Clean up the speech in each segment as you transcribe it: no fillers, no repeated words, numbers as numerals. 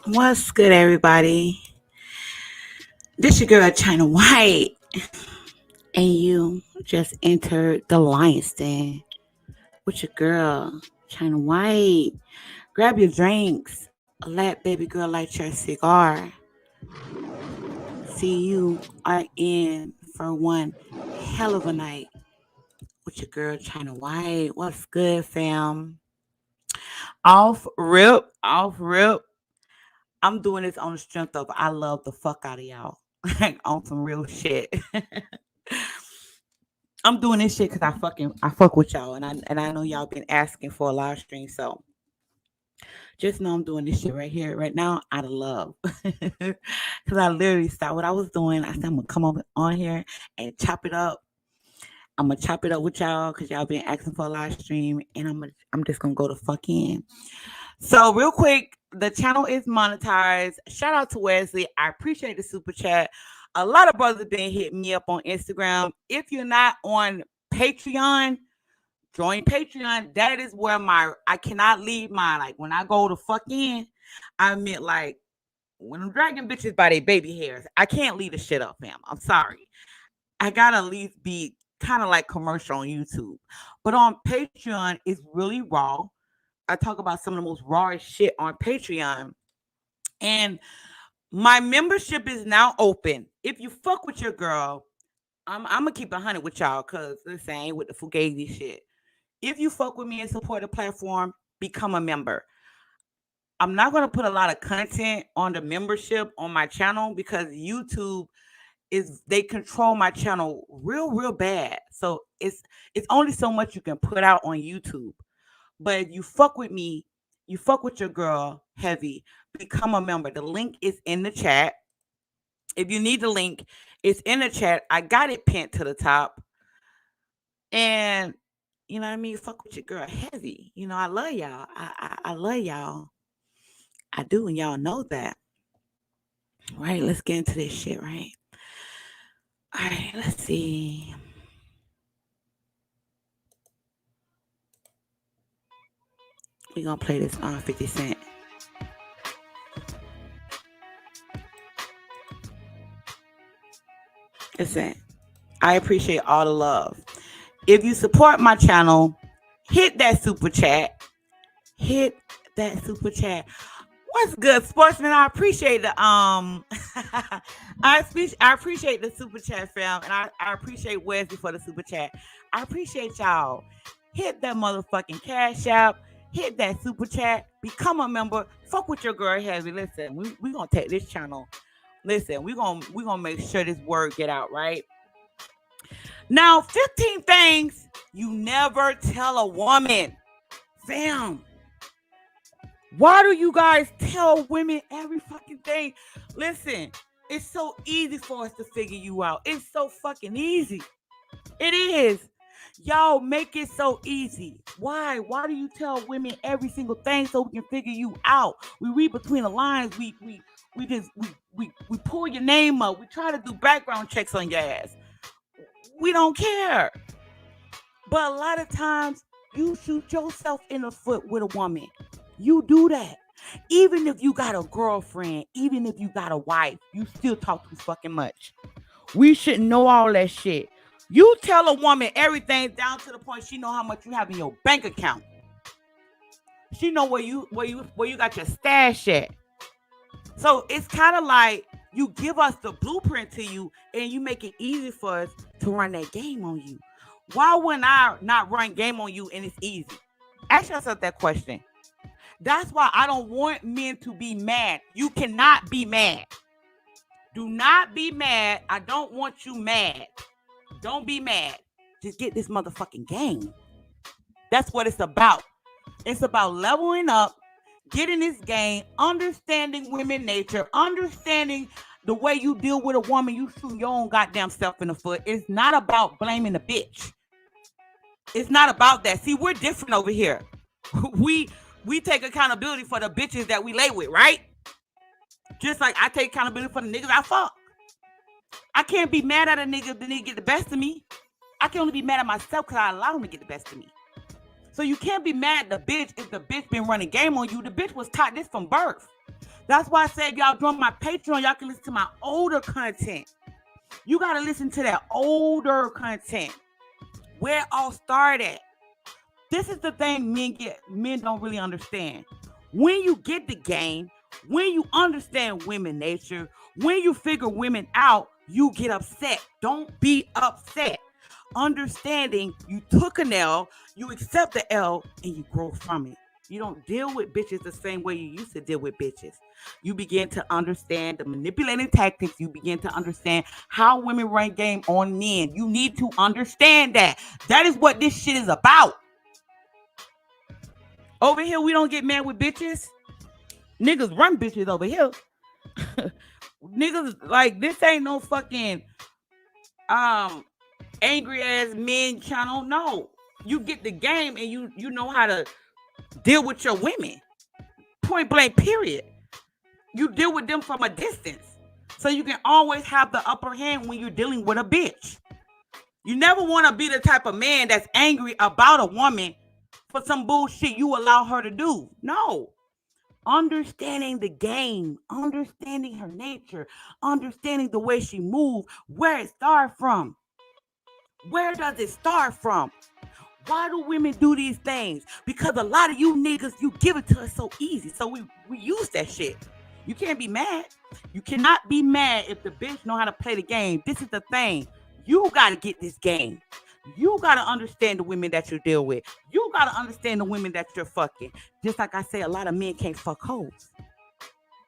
What's good, everybody? This your girl, China White, and you just entered the Lion's Den with your girl, China White. Grab your drinks. Let baby girl light your cigar. See, you are in for one hell of a night with your girl, China White. What's good, fam? Off rip, off rip. I'm doing this on the strength of I love the fuck out of y'all. On some real shit. I'm doing this shit because I fuck with y'all, and I know y'all been asking for a live stream, so just know I'm doing this shit right here, right now, out of love. Because I literally stopped what I was doing. I said I'm gonna come on here and chop it up. I'm gonna chop it up with y'all because y'all been asking for a live stream, and I'm just gonna go the fuck in. So real quick, the channel is monetized. Shout out to Wesley. I appreciate the super chat. A lot of brothers been hitting me up on Instagram. If you're not on Patreon, join Patreon. That is where I cannot leave my, like, when I go to fuck in, I meant like when I'm dragging bitches by their baby hairs, I can't leave the shit up, fam. I'm sorry. I gotta at least be kind of like commercial on YouTube. But on Patreon, it's really raw. I talk about some of the most rawest shit on Patreon. And My membership is now open. If you fuck with your girl, I'm gonna keep 100 with y'all, cause listen, I ain't with the fugazi shit. If you fuck with me and support the platform, become a member. I'm not gonna put a lot of content on the membership on my channel because YouTube is they control my channel real bad. So it's only so much you can put out on YouTube. But if you fuck with me, you fuck with your girl heavy, become a member. The link is in the chat. If you need the link, it's in the chat. I got it pinned to the top. And you know what I mean? Fuck with your girl heavy. You know, I love y'all. I love y'all. I do, and y'all know that. Right, let's get into this shit, right? All right, let's see. We're gonna play this on 50 Cent. Listen, I appreciate all the love. If you support my channel, hit that super chat. Hit that super chat. What's good, sportsman? I appreciate the I appreciate the super chat, fam, and I appreciate Wesley for the super chat. I appreciate y'all. Hit that motherfucking cash app. Hit that super chat. Become a member. Fuck with your girl heavy. Listen, we gonna take this channel. Listen, we gonna make sure this word get out, right? Now, 15 things you never tell a woman. Fam. Why do you guys tell women every fucking thing? Listen, it's so easy for us to figure you out. It's so fucking easy. It is. Y'all make it so easy. Why? Why do you tell women every single thing so we can figure you out? We read between the lines. We pull your name up. We try to do background checks on your ass. We don't care. But a lot of times you shoot yourself in the foot with a woman. You do that. Even if you got a girlfriend, even if you got a wife, you still talk too fucking much. We shouldn't know all that shit. You tell a woman everything down to the point she know how much you have in your bank account. She know where you got your stash at. So it's kind of like you give us the blueprint to you and you make it easy for us to run that game on you. Why wouldn't I not run game on you and it's easy? Ask yourself that question. That's why I don't want men to be mad. You cannot be mad. Do not be mad. I don't want you mad. Don't be mad. Just get this motherfucking game. That's what it's about. It's about leveling up, getting this game, understanding women nature, understanding the way you deal with a woman. You shoot your own goddamn self in the foot. It's not about blaming the bitch. It's not about that. See, we're different over here. We take accountability for the bitches that we lay with, right? Just like I take accountability for the niggas I fuck. I can't be mad at a nigga if the nigga get the best of me. I can only be mad at myself because I allow him to get the best of me. So you can't be mad at the bitch if the bitch been running game on you. The bitch was taught this from birth. That's why I said y'all join my Patreon. Y'all can listen to my older content. You got to listen to that older content. Where it all started. This is the thing men don't really understand. When you get the game, when you understand women nature, when you figure women out, you get upset. Don't be upset. Understanding you took an L, you accept the L, and you grow from it. You don't deal with bitches the same way you used to deal with bitches. You begin to understand the manipulating tactics. You begin to understand how women run game on men. You need to understand that. That is what this shit is about. Over here, we don't get mad with bitches. Niggas run bitches over here. Niggas, like, this ain't no fucking angry ass men channel. No. You get the game and you know how to deal with your women. Point blank, period. You deal with them from a distance. So you can always have the upper hand when you're dealing with a bitch. You never want to be the type of man that's angry about a woman for some bullshit you allow her to do. No. Understanding the game, understanding her nature, understanding the way she moves, where it starts from. Where does it start from? Why do women do these things? Because a lot of you niggas, you give it to us so easy. So we use that shit. You can't be mad. You cannot be mad if the bitch know how to play the game. This is the thing. You got to get this game. You got to understand the women that you deal with. You got to understand the women that you're fucking. Just like I say, a lot of men can't fuck hoes.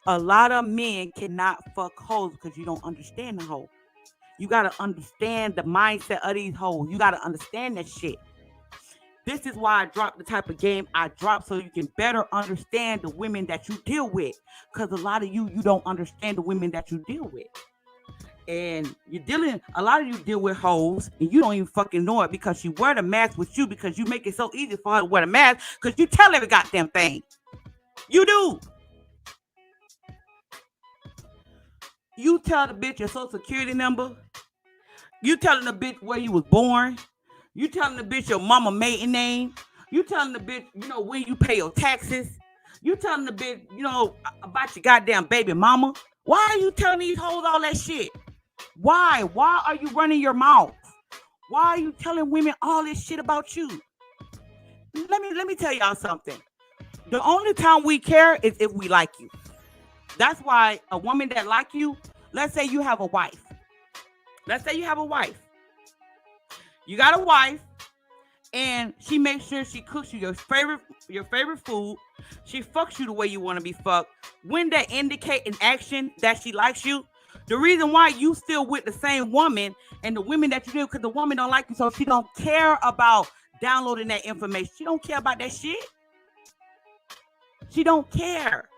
A lot of men cannot fuck hoes because you don't understand the hoe. You got to understand the mindset of these hoes. You got to understand that shit. This is why I dropped the type of game I dropped, so you can better understand the women that you deal with. Because a lot of you don't understand the women that you deal with. And a lot of you deal with hoes and you don't even fucking know it because she wear the mask with you because you make it so easy for her to wear the mask because you tell every goddamn thing. You do. You tell the bitch your social security number. You telling the bitch where you was born. You telling the bitch your mama maiden name. You telling the bitch, when you pay your taxes. You telling the bitch, about your goddamn baby mama. Why are you telling these hoes all that shit? Why? Why are you running your mouth? Why are you telling women all this shit about you? Let me tell y'all something. The only time we care is if we like you. That's why a woman that like you, let's say you have a wife. You got a wife, and she makes sure she cooks you your favorite food. She fucks you the way you want to be fucked. When that indicate an action that she likes you, the reason why you still with the same woman and the women that you do, because the woman don't like you, so she don't care about downloading that information. She don't care about that shit. She don't care.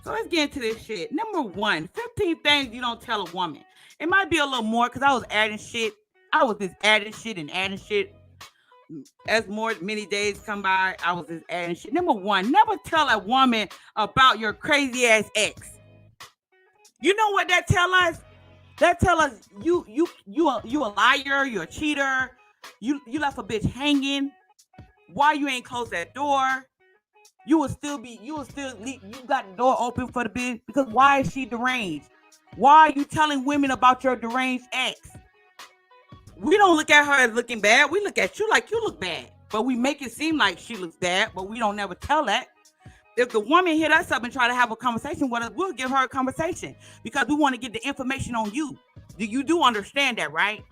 So let's get into this shit. Number 1, 15 things you don't tell a woman. It might be a little more because I was adding shit. I was just adding shit. As many days come by, I was just adding shit. Number 1, never tell a woman about your crazy ass ex. You know what that tell us? That tell us you a liar, you're a cheater. You left a bitch hanging. Why you ain't closed that door? You got the door open for the bitch because why is she deranged? Why are you telling women about your deranged ex? We don't look at her as looking bad. We look at you like you look bad. But we make it seem like she looks bad, but we don't never tell that. If the woman hit us up and try to have a conversation with us, we'll give her a conversation because we want to get the information on you. You do understand that, right?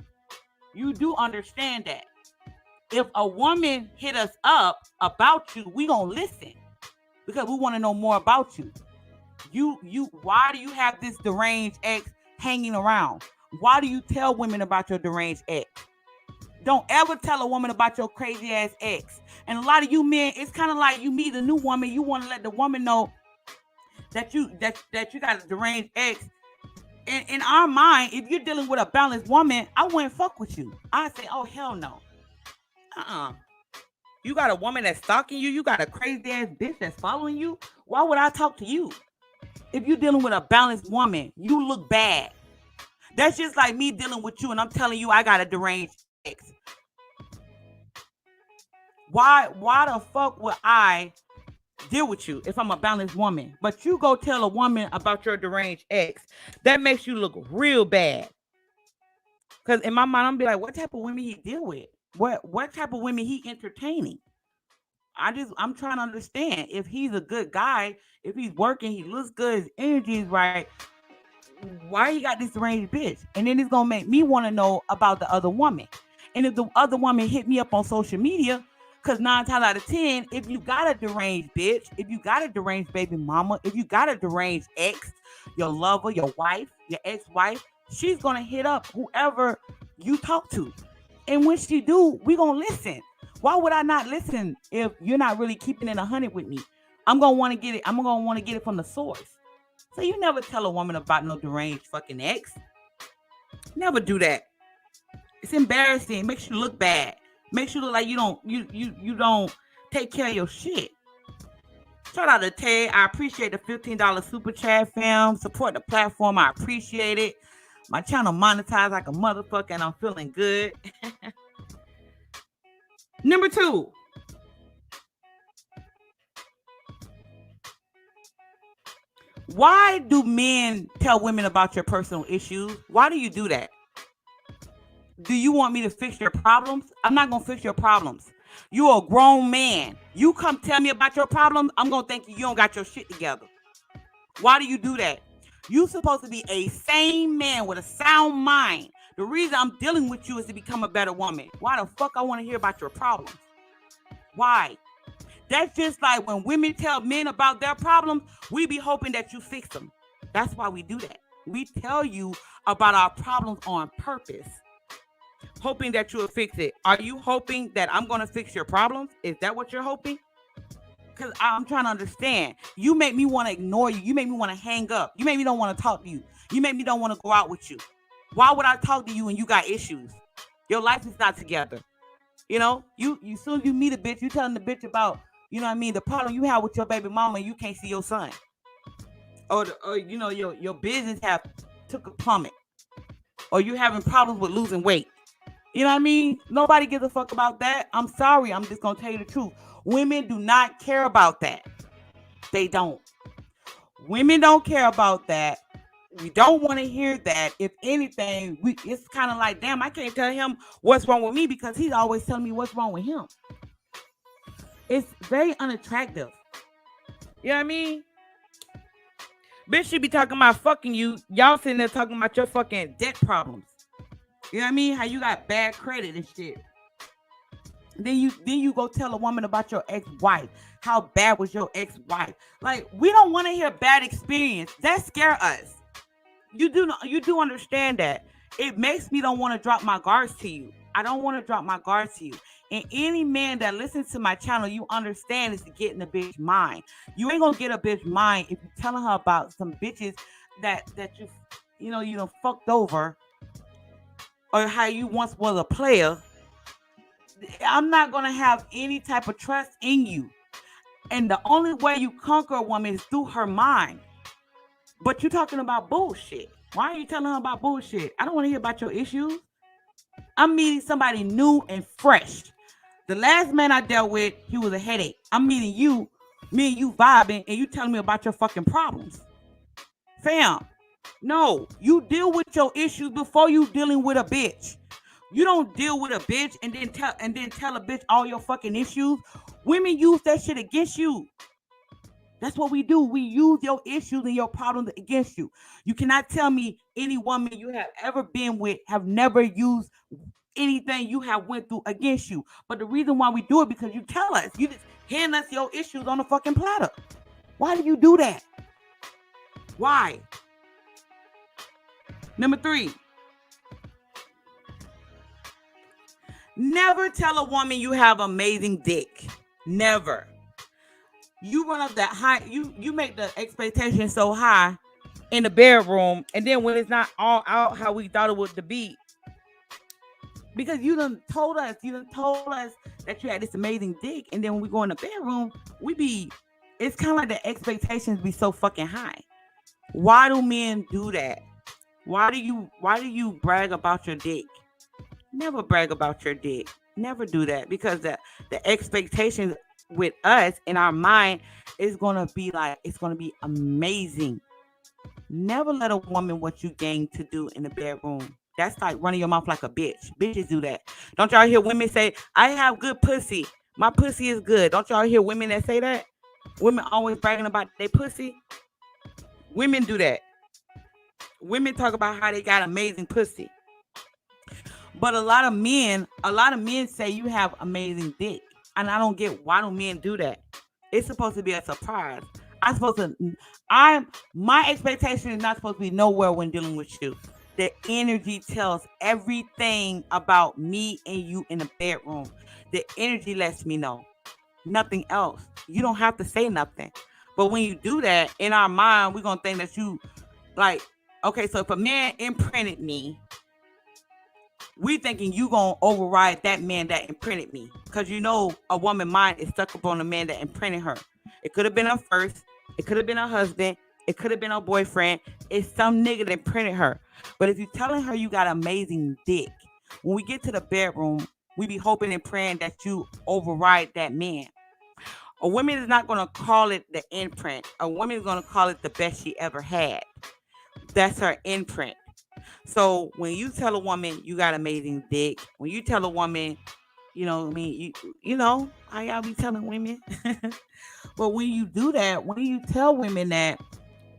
You do understand that. If a woman hit us up about you, we gonna listen because we want to know more about you. Why do you have this deranged ex hanging around? Why do you tell women about your deranged ex? Don't ever tell a woman about your crazy ass ex. And a lot of you men, it's kind of like you meet a new woman, you want to let the woman know that you got a deranged ex. In our mind, if you're dealing with a balanced woman, I wouldn't fuck with you. I'd say, oh hell no. You got a woman that's stalking you, you got a crazy ass bitch that's following you. Why would I talk to you? If you're dealing with a balanced woman, you look bad. That's just like me dealing with you and I'm telling you I got a deranged ex. Why the fuck would I deal with you if I'm a balanced woman? But you go tell a woman about your deranged ex. That makes you look real bad. Because in my mind, I'm be like, what type of women he deal with? What type of women he entertaining? I'm trying to understand if he's a good guy, if he's working, he looks good, his energy is right. Why he got this deranged bitch? And then it's gonna make me want to know about the other woman. And if the other woman hit me up on social media, because 9 times out of 10, if you got a deranged bitch, if you got a deranged baby mama, if you got a deranged ex, your lover, your wife, your ex-wife, she's gonna hit up whoever you talk to. And when she do, we gonna listen. Why would I not listen if you're not really keeping it 100 with me? I'm gonna want to get it. I'm gonna want to get it from the source. So you never tell a woman about no deranged fucking ex. Never do that. It's embarrassing. It makes you look bad. Makes you look like you don't take care of your shit. Shout out to Tay. I appreciate the $15 super chat, fam. Support the platform. I appreciate it. My channel monetized like a motherfucker and I'm feeling good. Number 2. Why do men tell women about your personal issues? Why do you do that? Do you want me to fix your problems? I'm not going to fix your problems. You're a grown man. You come tell me about your problems, I'm going to think you don't got your shit together. Why do you do that? You supposed to be a sane man with a sound mind. The reason I'm dealing with you is to become a better woman. Why the fuck I want to hear about your problems? Why? That's just like when women tell men about their problems, we be hoping that you fix them. That's why we do that. We tell you about our problems on purpose, hoping that you'll fix it. Are you hoping that I'm going to fix your problems? Is that what you're hoping? Because I'm trying to understand. You make me want to ignore you. You make me want to hang up. You make me don't want to talk to you. You make me don't want to go out with you. Why would I talk to you when you got issues? Your life is not together. You soon as you meet a bitch, you telling the bitch about, the problem you have with your baby mama and you can't see your son. Or your business have took a plummet. Or you having problems with losing weight. You know what I mean? Nobody gives a fuck about that. I'm sorry. I'm just going to tell you the truth. Women do not care about that. They don't. Women don't care about that. We don't want to hear that. If anything, it's kind of like, damn, I can't tell him what's wrong with me because he's always telling me what's wrong with him. It's very unattractive. You know what I mean? Bitch should be talking about fucking you. Y'all sitting there talking about your fucking debt problems. You know what I mean? How you got bad credit and shit. Then you go tell a woman about your ex-wife. How bad was your ex-wife? Like, we don't want to hear bad experience. That scare us. You do understand that. It makes me don't want to drop my guards to you. I don't want to drop my guards to you. And any man that listens to my channel, you understand is to get in the bitch mind. You ain't gonna get a bitch mind if you're telling her about some bitches that you done fucked over, or how you once was a player. I'm not gonna have any type of trust in you. And the only way you conquer a woman is through her mind. But you're talking about bullshit. Why are you telling her about bullshit? I don't want to hear about your issues. I'm meeting somebody new and fresh. The last man I dealt with, he was a headache. I'm meeting you, me and you vibing, and you telling me about your fucking problems. Fam, no, you deal with your issues before you dealing with a bitch. You don't deal with a bitch and then tell a bitch all your fucking issues. Women use that shit against you. That's what we do. We use your issues and your problems against you. You cannot tell me any woman you have ever been with have never used anything you have went through against you. But the reason why we do it because you tell us. You just hand us your issues on a fucking platter. Why do you do that? Why? Number 3. Never tell a woman you have amazing dick. Never. You run up that high, you make the expectation so high in the bedroom, and then when it's not all out how we thought it would be, because you done told us that you had this amazing dick, and then when we go in the bedroom, it's kind of like the expectations be so fucking high. Why do men do that? Why do you brag about your dick? Never brag about your dick. Never do that, because the expectations with us in our mind is gonna be like, it's gonna be amazing. Never let a woman what you gang to do in the bedroom. That's like running your mouth like a bitch. Bitches do that. Don't y'all hear women say, I have good pussy. My pussy is good. Don't y'all hear women that say that? Women always bragging about their pussy. Women do that. Women talk about how they got amazing pussy. But a lot of men say you have amazing dick. And I don't get, why do men do that? It's supposed to be a surprise. My expectation is not supposed to be nowhere when dealing with you. The energy tells everything about me and you in the bedroom. The energy lets me know. Nothing else. You don't have to say nothing. But when you do that, in our mind, we're going to think that you, like, okay, so if a man imprinted me, we thinking you gonna override that man that imprinted me, because a woman mind is stuck up on a man that imprinted her. It could have been her first, it could have been her husband, it could have been her boyfriend. It's some nigga that imprinted her. But if you're telling her you got amazing dick, when we get to the bedroom, we be hoping and praying that you override that man. A woman is not gonna call it the imprint. A woman is gonna call it the best she ever had. That's her imprint. So when you tell a woman you got amazing dick, when you tell a woman, how y'all be telling women. But when you do that, when you tell women that,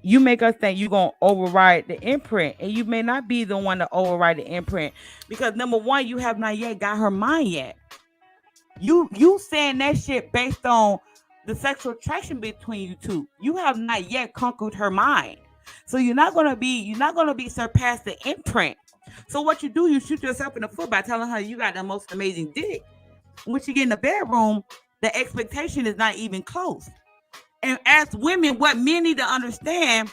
you make us think you're gonna override the imprint, and you may not be the one to override the imprint, because number one, you have not yet got her mind yet. You saying that shit based on the sexual attraction between you two. You have not yet conquered her mind. So you're not gonna be surpassed the imprint. So what you do, you shoot yourself in the foot by telling her you got the most amazing dick. When you get in the bedroom, the expectation is not even close. And as women, what men need to understand,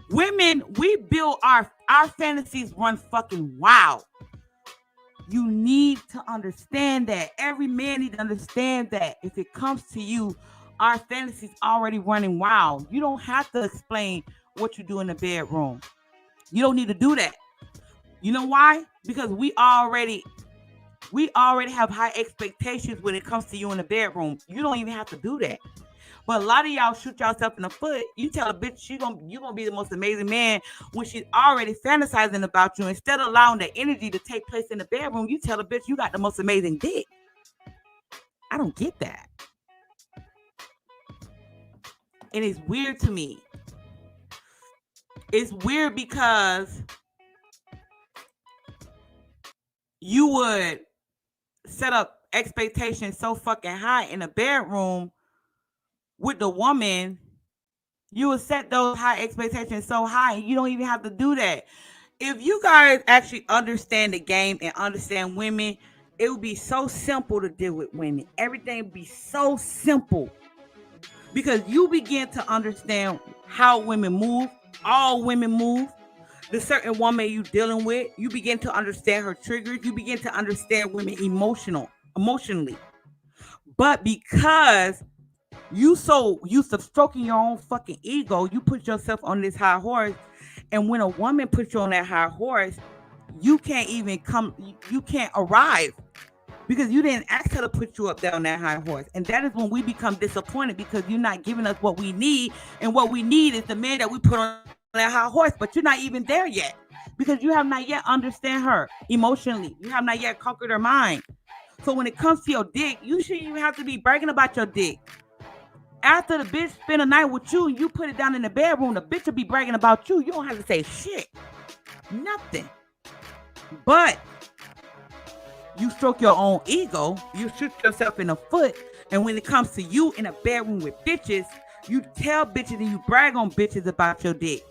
women, we build our fantasies run fucking wild. You need to understand that. Every man need to understand that. If it comes to you, our fantasies already running wild. You don't have to explain what you do in the bedroom. You don't need to do that. You know why? Because we already have high expectations when it comes to you in the bedroom. You don't even have to do that. But a lot of y'all shoot yourself in the foot. You tell a bitch you're gonna be the most amazing man when she's already fantasizing about you. Instead of allowing the energy to take place in the bedroom, you tell a bitch you got the most amazing dick. I don't get that. And it's weird to me. It's weird because you would set up expectations so fucking high in the bedroom with the woman. You would set those high expectations so high, you don't even have to do that. If you guys actually understand the game and understand women, it would be so simple to deal with women. Everything would be so simple because you begin to understand how women move. All women move. The certain woman you dealing with, you begin to understand her triggers. You begin to understand women emotionally. But because you so used to stroking your own fucking ego, you put yourself on this high horse. And when a woman puts you on that high horse, you can't arrive because you didn't ask her to put you up there on that high horse. And that is when we become disappointed because you're not giving us what we need. And what we need is the man that we put on that high horse, but you're not even there yet because you have not yet understand her emotionally. You have not yet conquered her mind. So when it comes to your dick, you shouldn't even have to be bragging about your dick. After the bitch spend a night with you and you put it down in the bedroom, the bitch will be bragging about you. You don't have to say shit. Nothing. But you stroke your own ego. You shoot yourself in the foot. And when it comes to you in a bedroom with bitches, you tell bitches and you brag on bitches about your dick.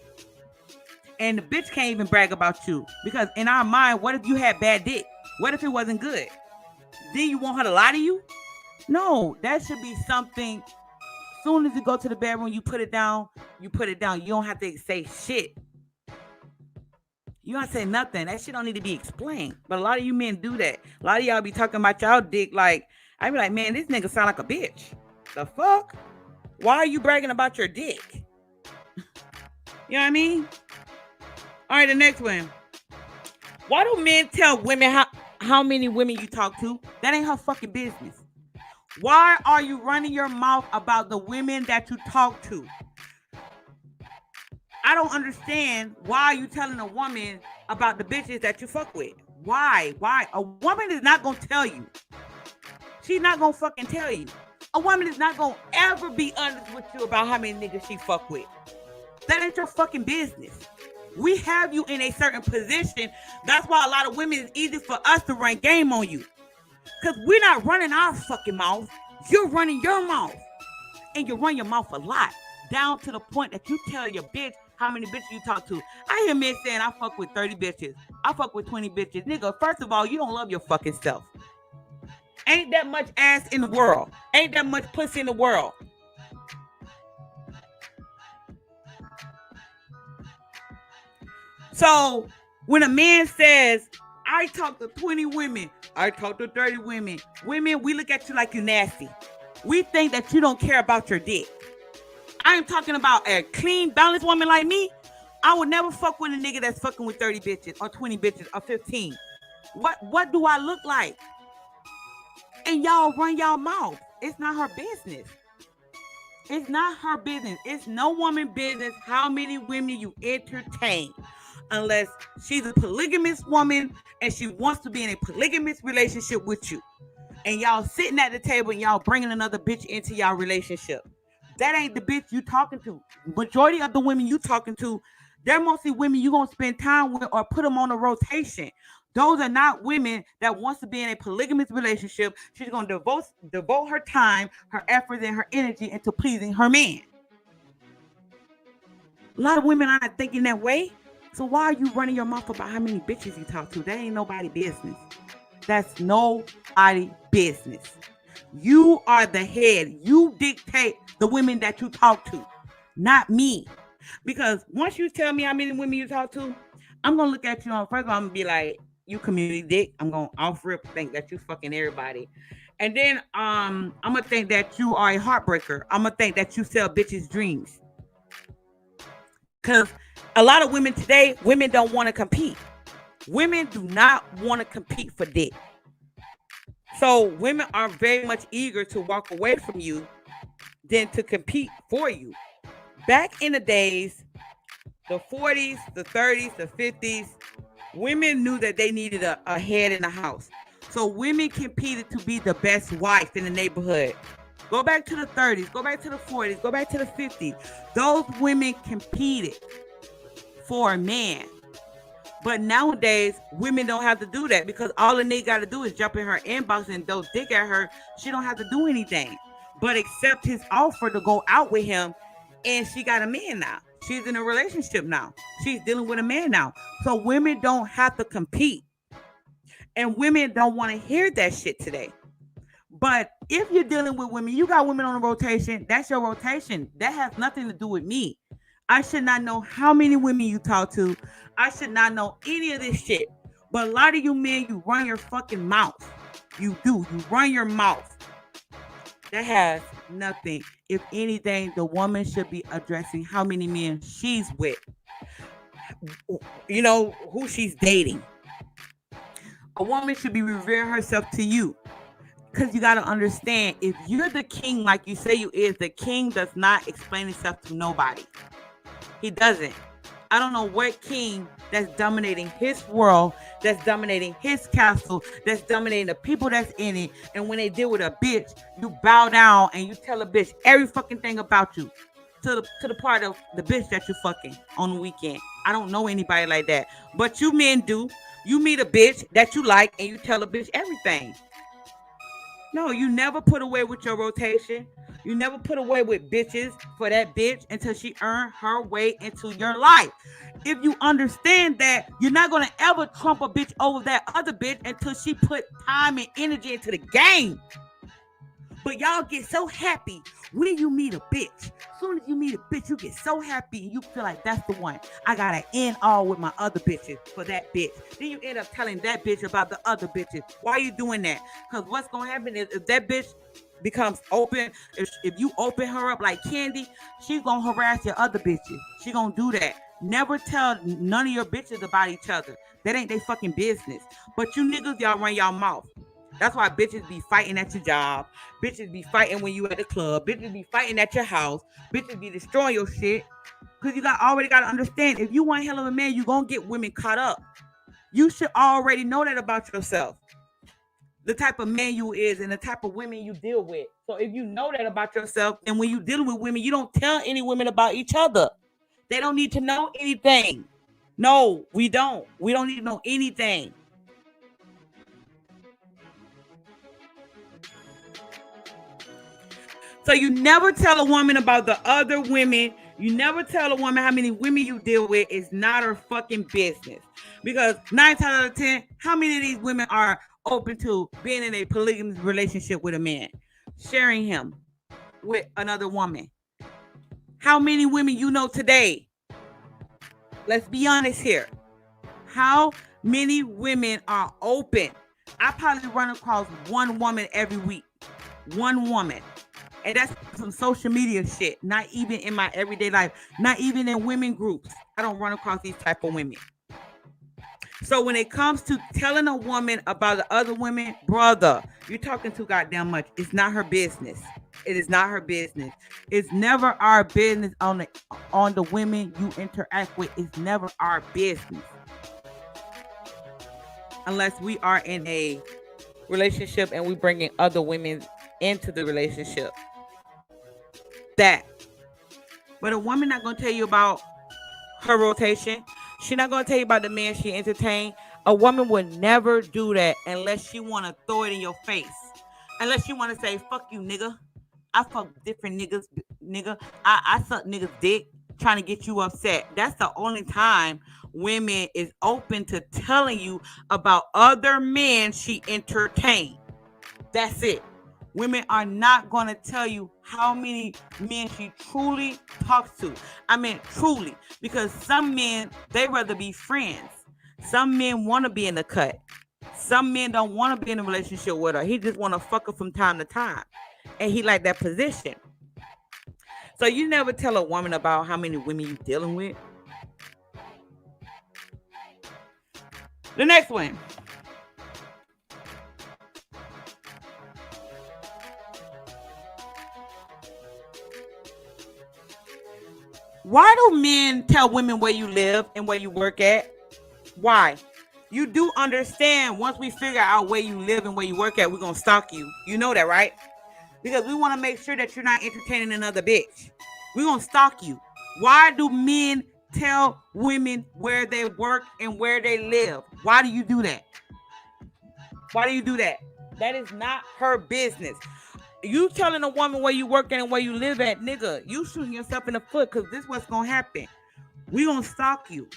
And the bitch can't even brag about you. Because in our mind, what if you had bad dick? What if it wasn't good? Then you want her to lie to you? No, that should be something. As soon as you go to the bedroom, you put it down. You don't have to say shit. You don't say nothing. That shit don't need to be explained. But a lot of you men do that. A lot of y'all be talking about y'all dick like, I be like, man, this nigga sound like a bitch. The fuck? Why are you bragging about your dick? You know what I mean? All right, the next one. Why do men tell women how many women you talk to? That ain't her fucking business. Why are you running your mouth about the women that you talk to? I don't understand why you telling a woman about the bitches that you fuck with. Why? A woman is not going to tell you. She's not going to fucking tell you. A woman is not going to ever be honest with you about how many niggas she fuck with. That ain't your fucking business. We have you in a certain position. That's why a lot of women, it's easy for us to run game on you. Because we're not running our fucking mouth. You're running your mouth. And you run your mouth a lot. Down to the point that you tell your bitch how many bitches you talk to. I hear men saying, I fuck with 30 bitches. I fuck with 20 bitches. Nigga, first of all, you don't love your fucking self. Ain't that much ass in the world. Ain't that much pussy in the world. So when a man says, I talk to 20 women, I talk to 30 women. Women, we look at you like you nasty. We think that you don't care about your dick. I am talking about a clean, balanced woman like me. I would never fuck with a nigga that's fucking with 30 bitches or 20 bitches or 15. What do I look like? And y'all run y'all mouth. It's not her business. It's not her business. It's no woman business how many women you entertain. Unless she's a polygamous woman and she wants to be in a polygamous relationship with you. And y'all sitting at the table and y'all bringing another bitch into y'all relationship. that ain't the bitch you talking to. Majority of the women you talking to, they're mostly women you gonna spend time with or put them on a rotation. Those are not women that wants to be in a polygamous relationship. She's gonna devote her time, her efforts, and her energy into pleasing her man. A lot of women are not thinking that way. So why are you running your mouth about how many bitches you talk to? That ain't nobody business. That's nobody business. You are the head. You dictate the women that you talk to, not me. Because once you tell me how many women you talk to, I'm gonna look at you on first of all, I'm gonna be like, you community dick. I'm gonna off rip think that you fucking everybody. And then I'm gonna think that you are a heartbreaker. I'm gonna think that you sell bitches dreams. Cause a lot of women today, women don't want to compete. Women do not want to compete for dick. So women are very much eager to walk away from you than to compete for you. Back in the days, the 40s, the 30s, the 50s, women knew that they needed a head in the house. So women competed to be the best wife in the neighborhood. Go back to the 30s, go back to the 40s, go back to the 50s. Those women competed for a man. But nowadays, women don't have to do that because all a nigga got to do is jump in her inbox and throw dick at her. She don't have to do anything but accept his offer to go out with him. And she got a man now. She's in a relationship now. She's dealing with a man now. So women don't have to compete. And women don't want to hear that shit today. But if you're dealing with women, you got women on a rotation, that's your rotation. That has nothing to do with me. I should not know how many women you talk to. I should not know any of this shit. But a lot of you men, you run your fucking mouth. You do. You run your mouth. That has nothing. If anything, the woman should be addressing how many men she's with. You know, who she's dating. A woman should be revealing herself to you. Because you got to understand, if you're the king like you say you is, the king does not explain himself to nobody. He doesn't. I don't know what king that's dominating his world, that's dominating his castle, that's dominating the people that's in it. And when they deal with a bitch, you bow down and you tell a bitch every fucking thing about you to the part of the bitch that you fucking on the weekend. I don't know anybody like that. But you men do. You meet a bitch that you like and you tell a bitch everything. No, you never put away with your rotation. You never put away with bitches for that bitch until she earned her way into your life. If you understand that, you're not going to ever trump a bitch over that other bitch until she put time and energy into the game. But y'all get so happy when you meet a bitch. As soon as you meet a bitch, you get so happy and you feel like that's the one. I got to end all with my other bitches for that bitch. Then you end up telling that bitch about the other bitches. Why are you doing that? Because what's going to happen is if that bitch becomes open, if you open her up like candy, she's going to harass your other bitches. She going to do that. Never tell none of your bitches about each other. That ain't their fucking business. But you niggas, y'all run y'all mouth. That's why bitches be fighting at your job. Bitches be fighting when you at the club. Bitches be fighting at your house. Bitches be destroying your shit. Because you already got to understand, if you want hell of a man, you going to get women caught up. You should already know that about yourself. The type of man you is and the type of women you deal with. So if you know that about yourself, and when you dealing with women, you don't tell any women about each other. They don't need to know anything. No, we don't. We don't need to know anything. So you never tell a woman about the other women. You never tell a woman how many women you deal with. It's not her fucking business. Because 9 times out of 10, how many of these women are open to being in a polygamous relationship with a man, sharing him with another woman? How many women you know today? Let's be honest here. How many women are open? I probably run across one woman every week. One woman. And that's some social media shit. Not even in my everyday life. Not even in women groups. I don't run across these type of women. So when it comes to telling a woman about the other women, brother, you're talking too goddamn much. It's not her business. It is not her business. It's never our business on the women you interact with. It's never our business. Unless we are in a relationship and we bringing other women into the relationship. That But a woman not gonna tell you about her rotation. She not gonna tell you about the man she entertained. A woman would never do that unless she wanna throw it in your face. Unless you wanna say, fuck you, nigga. I fuck different niggas, nigga. I suck niggas dick trying to get you upset. That's the only time women is open to telling you about other men she entertained. That's it. Women are not going to tell you how many men she truly talks to. I mean, truly. Because some men, they rather be friends. Some men want to be in the cut. Some men don't want to be in a relationship with her. He just want to fuck her from time to time. And he like that position. So you never tell a woman about how many women you dealing with. The next one. Why do men tell women where you live and where you work at? Why? You do understand once we figure out where you live and where you work at, we're going to stalk you. You know that, right? Because we want to make sure that you're not entertaining another bitch. We're going to stalk you. Why do men tell women where they work and where they live? Why do you do that? Why do you do that? That is not her business. You telling a woman where you work at and where you live at, nigga, you shooting yourself in the foot because this is what's going to happen. We're going to stalk you.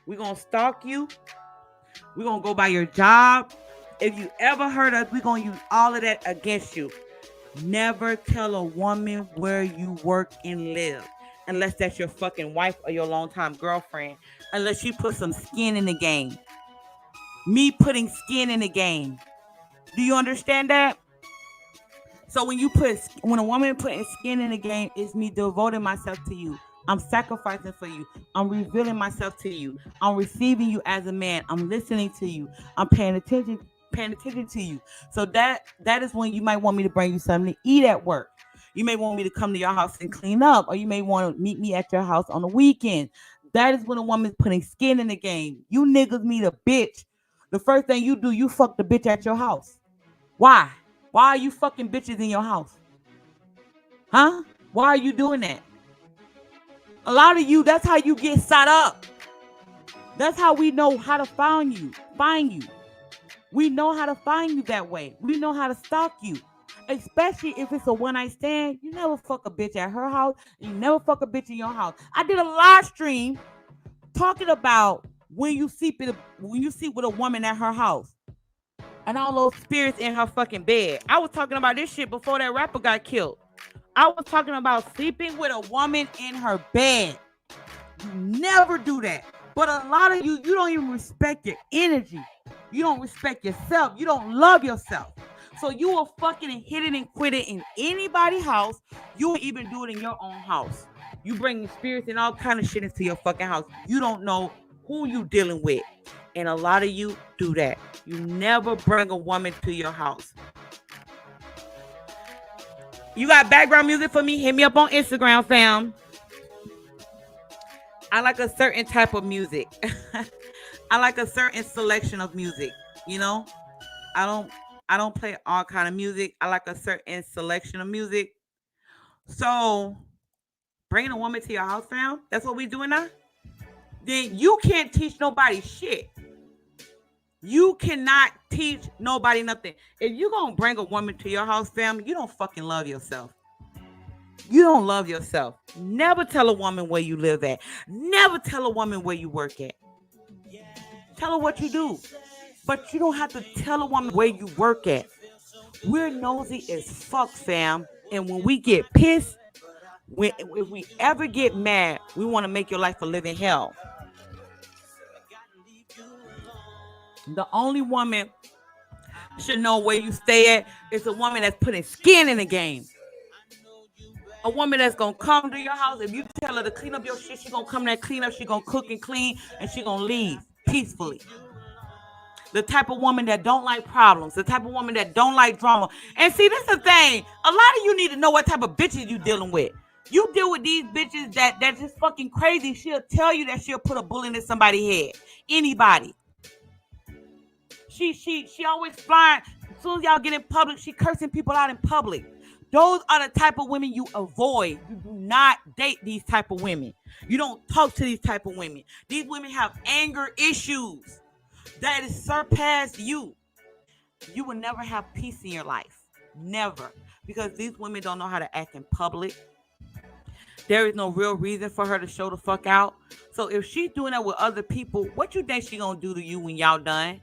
We're going to stalk you. We're going to go by your job. If you ever hurt us, we're going to use all of that against you. Never tell a woman where you work and live. Unless that's your fucking wife or your longtime girlfriend. Unless you put some skin in the game. Me putting skin in the game. Do you understand that? So when a woman putting skin in the game, it's me devoting myself to you. I'm sacrificing for you. I'm revealing myself to you. I'm receiving you as a man. I'm listening to you. I'm paying attention to you. So that is when you might want me to bring you something to eat at work. You may want me to come to your house and clean up, or you may want to meet me at your house on the weekend. That is when a woman's putting skin in the game. You niggas meet a bitch. The first thing you do, you fuck the bitch at your house. Why? Why are you fucking bitches in your house? Huh? Why are you doing that? A lot of you, that's how you get set up. That's how we know how to find you. We know how to find you that way. We know how to stalk you. Especially if it's a one-night stand. You never fuck a bitch at her house. You never fuck a bitch in your house. I did a live stream talking about when you sleep with a woman at her house. And all those spirits in her fucking bed. I was talking about this shit before that rapper got killed. I was talking about sleeping with a woman in her bed. You never do that. But a lot of you don't even respect your energy. You don't respect yourself. You don't love yourself. So you will fucking and hit it and quit it in anybody's house. You will even do it in your own house. You bring spirits and all kind of shit into your fucking house. You don't know who you dealing with. And a lot of you do that. You never bring a woman to your house. You got background music for me? Hit me up on Instagram, fam. I like a certain type of music. I like a certain selection of music. You know, I don't play all kind of music. I like a certain selection of music. So, bringing a woman to your house, fam. That's what we doing now. Then you can't teach nobody shit. You cannot teach nobody nothing. If you gonna bring a woman to your house, fam, you don't fucking love yourself. You don't love yourself. Never tell a woman where you live at. Never tell a woman where you work at. Tell her what you do. But you don't have to tell a woman where you work at. We're nosy as fuck, fam. And when we get pissed, if we ever get mad, we want to make your life a living hell. The only woman should know where you stay at is a woman that's putting skin in the game. A woman that's going to come to your house. If you tell her to clean up your shit, she's going to come there, clean up. She's going to cook and clean, and she's going to leave peacefully. The type of woman that don't like problems. The type of woman that don't like drama. And see, this is the thing. A lot of you need to know what type of bitches you dealing with. You deal with these bitches that just fucking crazy. She'll tell you that she'll put a bullet in somebody's head. Anybody. She always flying. As soon as y'all get in public, she cursing people out in public. Those are the type of women you avoid. You do not date these type of women. You don't talk to these type of women. These women have anger issues that is surpassed you. You will never have peace in your life. Never. Because these women don't know how to act in public. There is no real reason for her to show the fuck out. So if she's doing that with other people, what you think she gonna do to you when y'all done?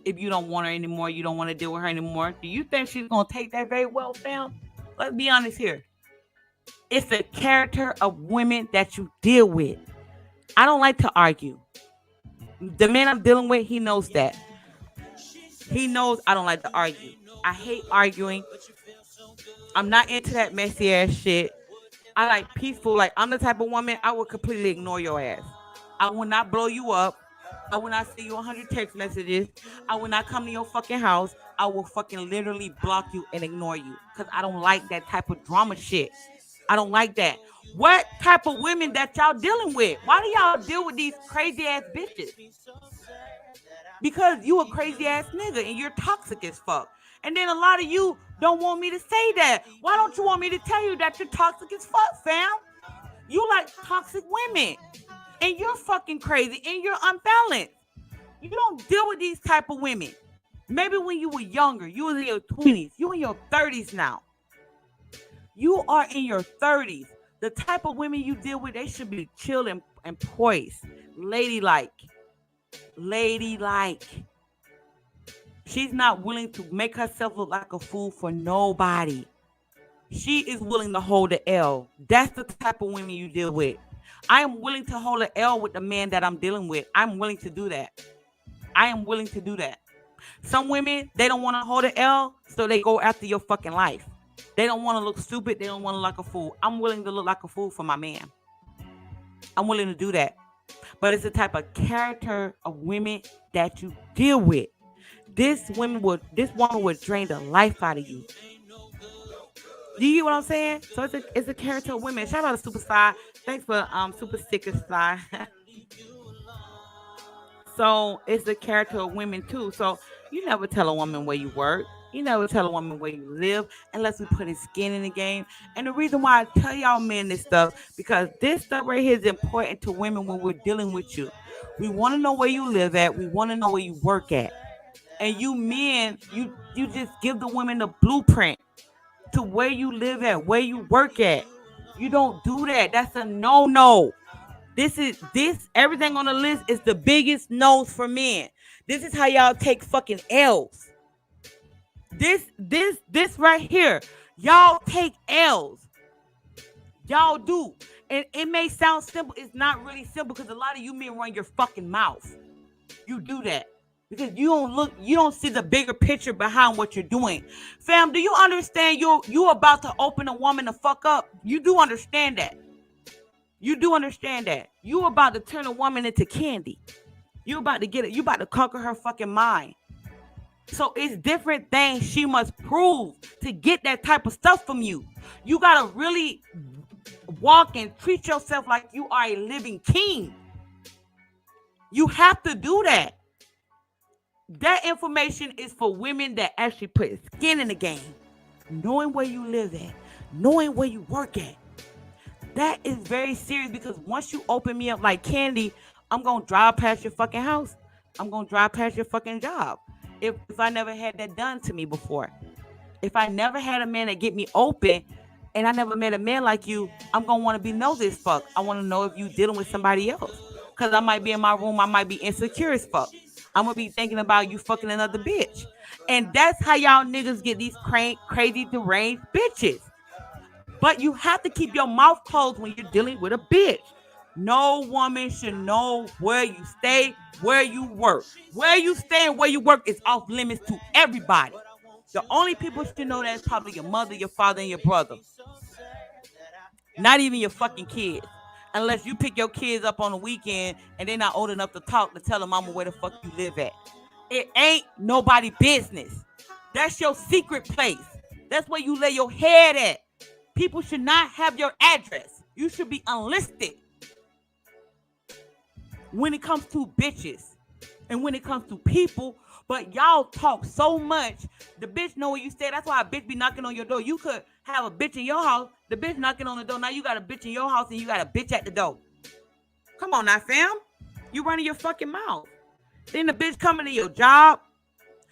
If you don't want her anymore, you don't want to deal with her anymore. Do you think she's gonna take that very well, fam? Let's be honest here. It's the character of women that you deal with. I don't like to argue. The man I'm dealing with, he knows that. He knows I don't like to argue. I hate arguing. I'm not into that messy ass shit. I like peaceful. Like, I'm the type of woman I will completely ignore your ass. I will not blow you up. I will not send you 100 text messages. I will not come to your fucking house. I will fucking literally block you and ignore you. Because I don't like that type of drama shit. I don't like that. What type of women that y'all dealing with? Why do y'all deal with these crazy ass bitches? Because you a crazy ass nigga and you're toxic as fuck. And then a lot of you don't want me to say that. Why don't you want me to tell you that you're toxic as fuck, fam? You like toxic women. And you're fucking crazy and you're unbalanced. You don't deal with these type of women. Maybe when you were younger, you was in your 20s. You in your 30s now. You are in your 30s. The type of women you deal with, they should be chill and poised. Ladylike. Ladylike. She's not willing to make herself look like a fool for nobody. She is willing to hold the L. That's the type of women you deal with. I am willing to hold an L with the man that I'm dealing with. I'm willing to do that. I am willing to do that. Some women, they don't want to hold an L, so they go after your fucking life. They don't want to look stupid. They don't want to look like a fool. I'm willing to look like a fool for my man. I'm willing to do that. But it's the type of character of women that you deal with. This woman would drain the life out of you. Do you get what I'm saying? So it's a character of women. Shout out to Super Sly. Thanks for Super Sticker Sly. So it's the character of women too. So you never tell a woman where you work. You never tell a woman where you live unless we put his skin in the game. And the reason why I tell y'all men this stuff, because this stuff right here is important to women when we're dealing with you. We want to know where you live at. We want to know where you work at. And you men, you just give the women the blueprint to where you live at, where you work at. You don't do that. That's a no-no. This everything on the list is the biggest no's for men. This is how y'all take fucking L's. This right here. Y'all take L's. Y'all do. And it may sound simple. It's not really simple because a lot of you men run your fucking mouth. You do that. Because you don't see the bigger picture behind what you're doing. Fam, do you understand you about to open a woman the fuck up? You do understand that. You do understand that. You about to turn a woman into candy. You about to conquer her fucking mind. So it's different things she must prove to get that type of stuff from you. You gotta really walk and treat yourself like you are a living king. You have to do that. That information is for women that actually put skin in the game. Knowing where you live at. Knowing where you work at. That is very serious because once you open me up like candy, I'm going to drive past your fucking house. I'm going to drive past your fucking job. If I never had that done to me before. If I never had a man that get me open and I never met a man like you, I'm going to want to be nosy as fuck. I want to know if you dealing with somebody else. Because I might be in my room. I might be insecure as fuck. I'm going to be thinking about you fucking another bitch. And that's how y'all niggas get these crazy deranged bitches. But you have to keep your mouth closed when you're dealing with a bitch. No woman should know where you stay, where you work. Where you stay and where you work is off limits to everybody. The only people should know that is probably your mother, your father, and your brother. Not even your fucking kids. Unless you pick your kids up on the weekend and they're not old enough to talk to tell them mama where the fuck you live at. It ain't nobody business. That's your secret place. That's where you lay your head at. People should not have your address. You should be unlisted when it comes to bitches. And when it comes to people, but y'all talk so much, the bitch know where you stay. That's why a bitch be knocking on your door. You could have a bitch in your house, the bitch knocking on the door. Now you got a bitch in your house and you got a bitch at the door. Come on now, fam. You running your fucking mouth. Then the bitch coming to your job.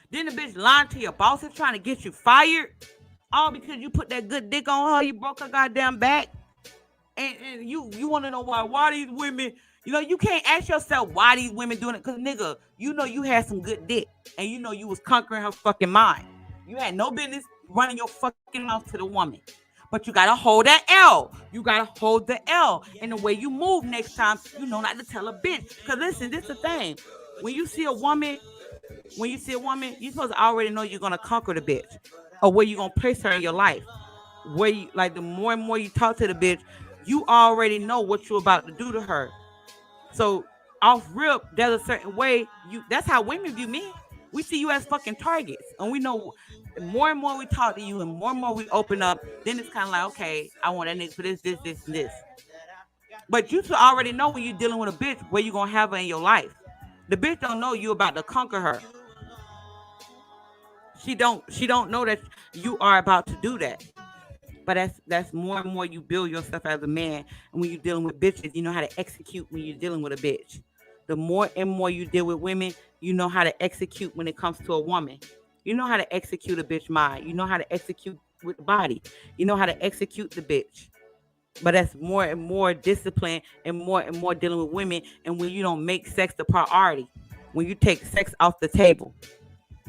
Then the bitch lying to your bosses trying to get you fired. All because you put that good dick on her. You broke her goddamn back. And you want to know why these women, you can't ask yourself why these women doing it. Because, nigga, you had some good dick. And you was conquering her fucking mind. You had no business running your fucking mouth to the woman. But you got to hold that L. You got to hold the L. And the way you move next time, you know not to tell a bitch. Because, listen, this is the thing. When you see a woman, you're supposed to already know you're going to conquer the bitch. Or where you're going to place her in your life. Where you, like, the more and more you talk to the bitch, you already know what you're about to do to her. So off rip, there's a certain way that's how women view me. We see you as fucking targets. And we know the more and more we talk to you and more we open up, then it's kind of like, okay, I want that nigga for this, and this. But you should already know when you're dealing with a bitch where you're gonna have her in your life. The bitch don't know you about to conquer her. She don't know that you are about to do that. But that's more and more you build yourself as a man. And when you're dealing with bitches, you know how to execute when you're dealing with a bitch. The more and more you deal with women, you know how to execute when it comes to a woman. You know how to execute a bitch mind. You know how to execute with the body. You know how to execute the bitch. But that's more and more discipline and more dealing with women. And when you don't make sex the priority, when you take sex off the table,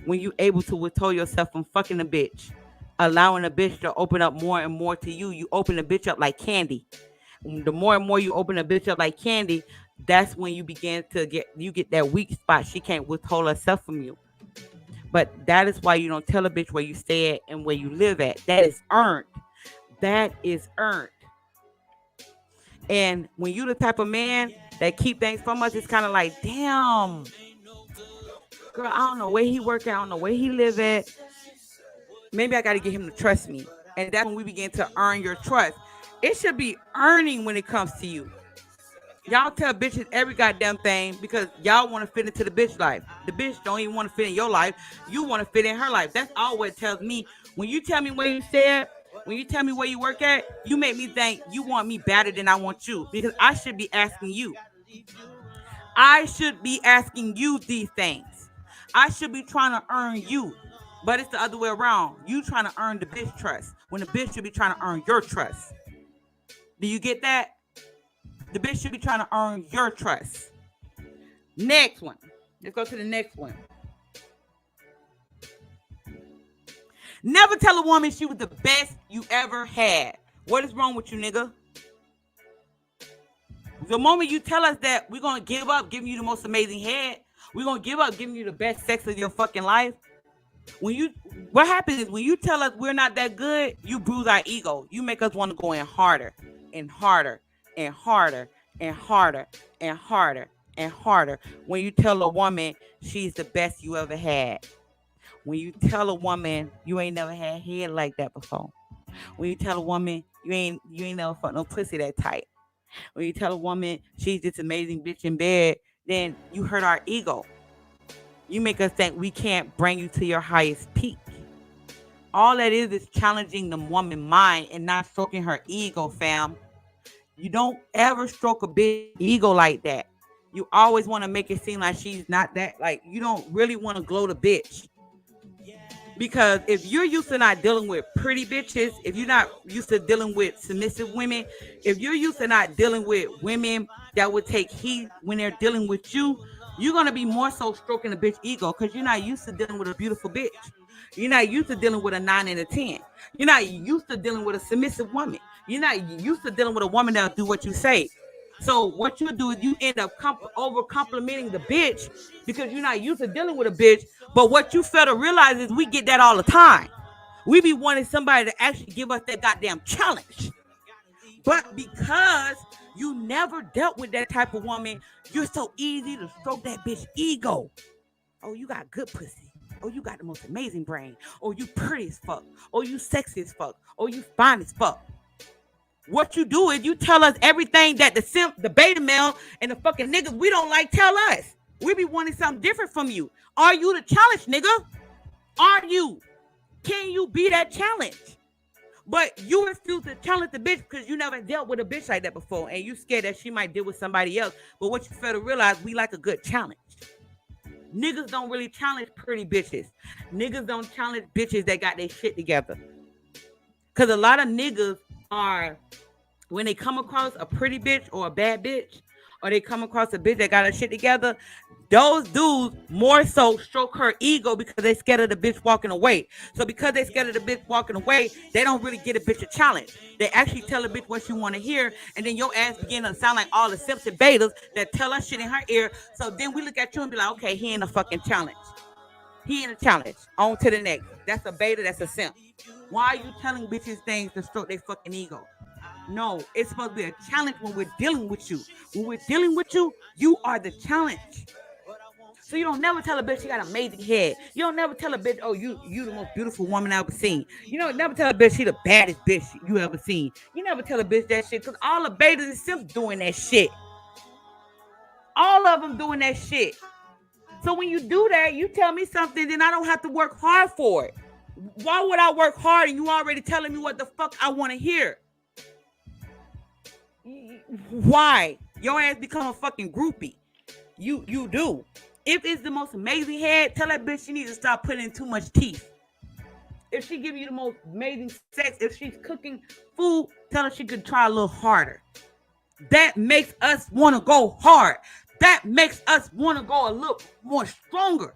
when you're able to withhold yourself from fucking a bitch, allowing a bitch to open up more and more to you. You open a bitch up like candy. The more and more you open a bitch up like candy, that's when you begin to get that weak spot. She can't withhold herself from you. But that is why you don't tell a bitch where you stay at and where you live at. That is earned. That is earned. And when you the type of man that keep things from us, it's kind of like, damn, girl, I don't know where he work at. I don't know where he live at. Maybe I got to get him to trust me. And that's when we begin to earn your trust. It should be earning when it comes to you. Y'all tell bitches every goddamn thing because y'all want to fit into the bitch life. The bitch don't even want to fit in your life. You want to fit in her life. That's all what it tells me. When you tell me where you stay at, when you tell me where you work at, you make me think you want me better than I want you. Because I should be asking you. I should be asking you these things. I should be trying to earn you. But it's the other way around. You trying to earn the bitch trust when the bitch should be trying to earn your trust. Do you get that? The bitch should be trying to earn your trust. Next one. Let's go to the next one. Never tell a woman she was the best you ever had. What is wrong with you, nigga? The moment you tell us that we're going to give up giving you the most amazing head, we're going to give up giving you the best sex of your fucking life. What happens is when you tell us we're not that good, you bruise our ego. You make us want to go in harder and harder and harder and harder and harder and harder. When you tell a woman she's the best you ever had. When you tell a woman you ain't never had head like that before. When you tell a woman you ain't never fucked no pussy that tight. When you tell a woman she's this amazing bitch in bed, then you hurt our ego. You make us think we can't bring you to your highest peak. All that is challenging the woman mind and not stroking her ego, fam. You don't ever stroke a big ego like that. You always want to make it seem like she's not that. Like, you don't really want to glow the bitch. Because if you're used to not dealing with pretty bitches, if you're not used to dealing with submissive women, if you're used to not dealing with women that would take heat when they're dealing with you, you're going to be more so stroking a bitch ego because you're not used to dealing with a beautiful bitch. You're not used to dealing with a 9 and a 10. You're not used to dealing with a submissive woman. You're not used to dealing with a woman that'll do what you say. So what you do is you end up over complimenting the bitch because you're not used to dealing with a bitch. But what you fail to realize is we get that all the time. We be wanting somebody to actually give us that goddamn challenge. But because you never dealt with that type of woman, you're so easy to stroke that bitch ego. Oh, you got good pussy. Oh, you got the most amazing brain. Oh, you pretty as fuck. Oh, you sexy as fuck. Oh, you fine as fuck. What you do is you tell us everything that the simp, the beta male, and the fucking niggas we don't like tell us. We be wanting something different from you. Are you the challenge, nigga? Are you? Can you be that challenge? But you refuse to challenge the bitch because you never dealt with a bitch like that before, and you scared that she might deal with somebody else. But what you fail to realize, we like a good challenge. Niggas don't really challenge pretty bitches. Niggas don't challenge bitches that got their shit together. Because a lot of niggas are, when they come across a pretty bitch or a bad bitch, or they come across a bitch that got her shit together, those dudes more so stroke her ego because they scared of the bitch walking away. So because they scared of the bitch walking away, they don't really get a bitch a challenge. They actually tell a bitch what she want to hear, and then your ass begin to sound like all the simps and betas that tell her shit in her ear. So then we look at you and be like, okay, he ain't a fucking challenge. He ain't a challenge. On to the next. That's a beta, that's a simp. Why are you telling bitches things to stroke their fucking ego? No, it's supposed to be a challenge when we're dealing with you. When we're dealing with you, you are the challenge. So you don't never tell a bitch she got an amazing head. You don't never tell a bitch, oh, you the most beautiful woman I ever seen. You don't never tell a bitch she the baddest bitch you ever seen. You never tell a bitch that shit because all the betas and simps doing that shit. All of them doing that shit. So when you do that, you tell me something, then I don't have to work hard for it. Why would I work hard and you already telling me what the fuck I want to hear? Why? Your ass become a fucking groupie. You do. If it's the most amazing head, tell that bitch she needs to stop putting in too much teeth. If she give you the most amazing sex, if she's cooking food, tell her she could try a little harder. That makes us want to go hard. That makes us want to go a little more stronger.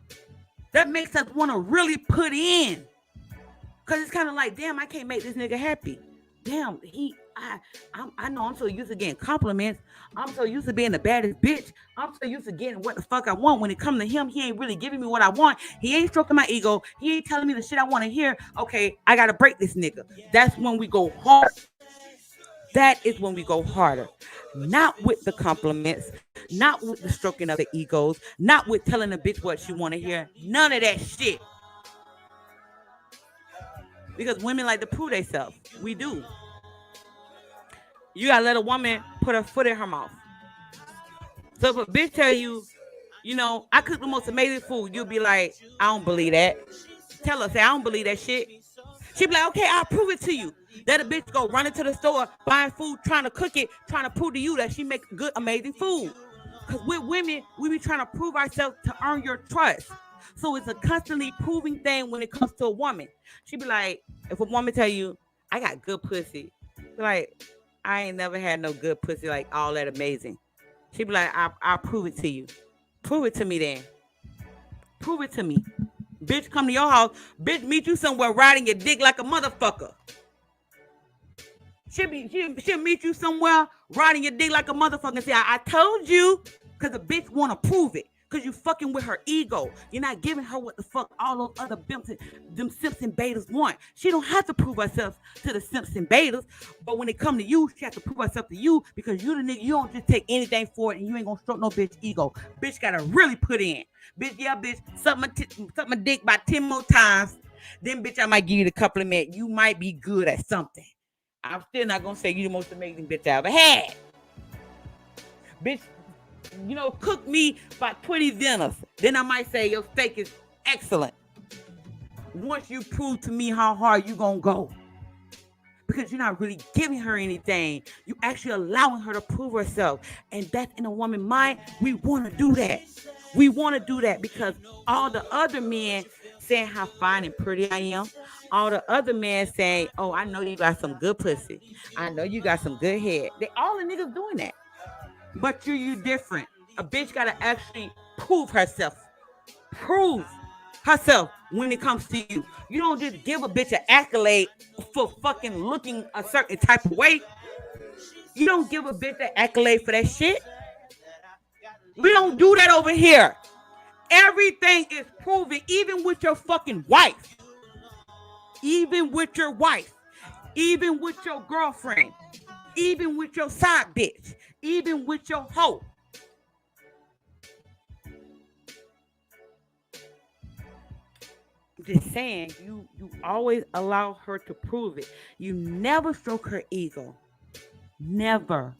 That makes us want to really put in. Because it's kind of like, damn, I can't make this nigga happy. Damn, I know I'm so used to getting compliments. I'm so used to being the baddest bitch. I'm so used to getting what the fuck I want. When it comes to him, he ain't really giving me what I want. He ain't stroking my ego. He ain't telling me the shit I want to hear. Okay, I got to break this nigga. That's when we go hard. That is when we go harder. Not with the compliments, not with the stroking of the egos, not with telling a bitch what she want to hear. None of that shit. Because women like to prove themselves. We do. You gotta let a woman put her foot in her mouth. So if a bitch tell you, I cook the most amazing food, you'll be like, I don't believe that. Tell her, say, I don't believe that shit. She'll be like, okay, I'll prove it to you. Let a bitch go running to the store, buying food, trying to cook it, trying to prove to you that she makes good, amazing food. Because with women, we be trying to prove ourselves to earn your trust. So it's a constantly proving thing when it comes to a woman. She be like, if a woman tell you, I got good pussy, be like, I ain't never had no good pussy like all that amazing. She be like, I'll prove it to you. Prove it to me then. Prove it to me. Bitch, come to your house. Bitch, meet you somewhere riding your dick like a motherfucker. She'll meet you somewhere riding your dick like a motherfucker and say, I told you, because the bitch want to prove it. Because you fucking with her ego. You're not giving her what the fuck all those other them simps and betas want. She don't have to prove herself to the simps and betas. But when it come to you, she has to prove herself to you because you the nigga, you don't just take anything for it and you ain't gonna stroke no bitch ego. Bitch gotta really put in. Bitch, yeah, bitch, suck my dick about 10 more times. Then, bitch, I might give you the compliment. You might be good at something. I'm still not gonna say you the most amazing bitch I ever had. Bitch, cook me about 20 dinners. Then I might say your steak is excellent. Once you prove to me how hard you gonna go. Because you're not really giving her anything. You actually allowing her to prove herself. And that's in a woman's mind. We want to do that. We want to do that because all the other men saying how fine and pretty I am. All the other men saying, oh, I know you got some good pussy. I know you got some good head. All the niggas doing that. But you different. A bitch gotta actually prove herself. Prove herself when it comes to you. You don't just give a bitch an accolade for fucking looking a certain type of way. You don't give a bitch an accolade for that shit. We don't do that over here. Everything is proven, even with your fucking wife. Even with your wife. Even with your girlfriend. Even with your side bitch. Even with your hoe. I'm just saying, you always allow her to prove it. You never stroke her ego. Never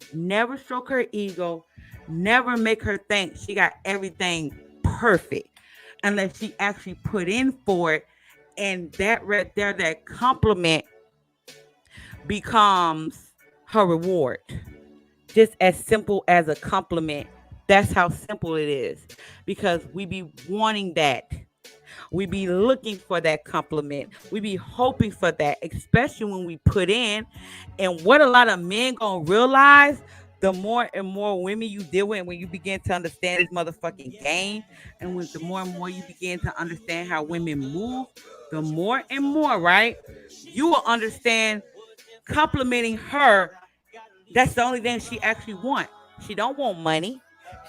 stroke her ego. Never make her think she got everything perfect unless she actually put in for it. And that right there, that compliment becomes her reward. Just as simple as a compliment. That's how simple it is. Because we be wanting that. We be looking for that compliment. We be hoping for that, especially when we put in. And what a lot of men gonna realize, the more and more women you deal with, when you begin to understand this motherfucking game, and when the more and more you begin to understand how women move, the more and more, right, you will understand complimenting her. That's the only thing she actually want. She don't want money.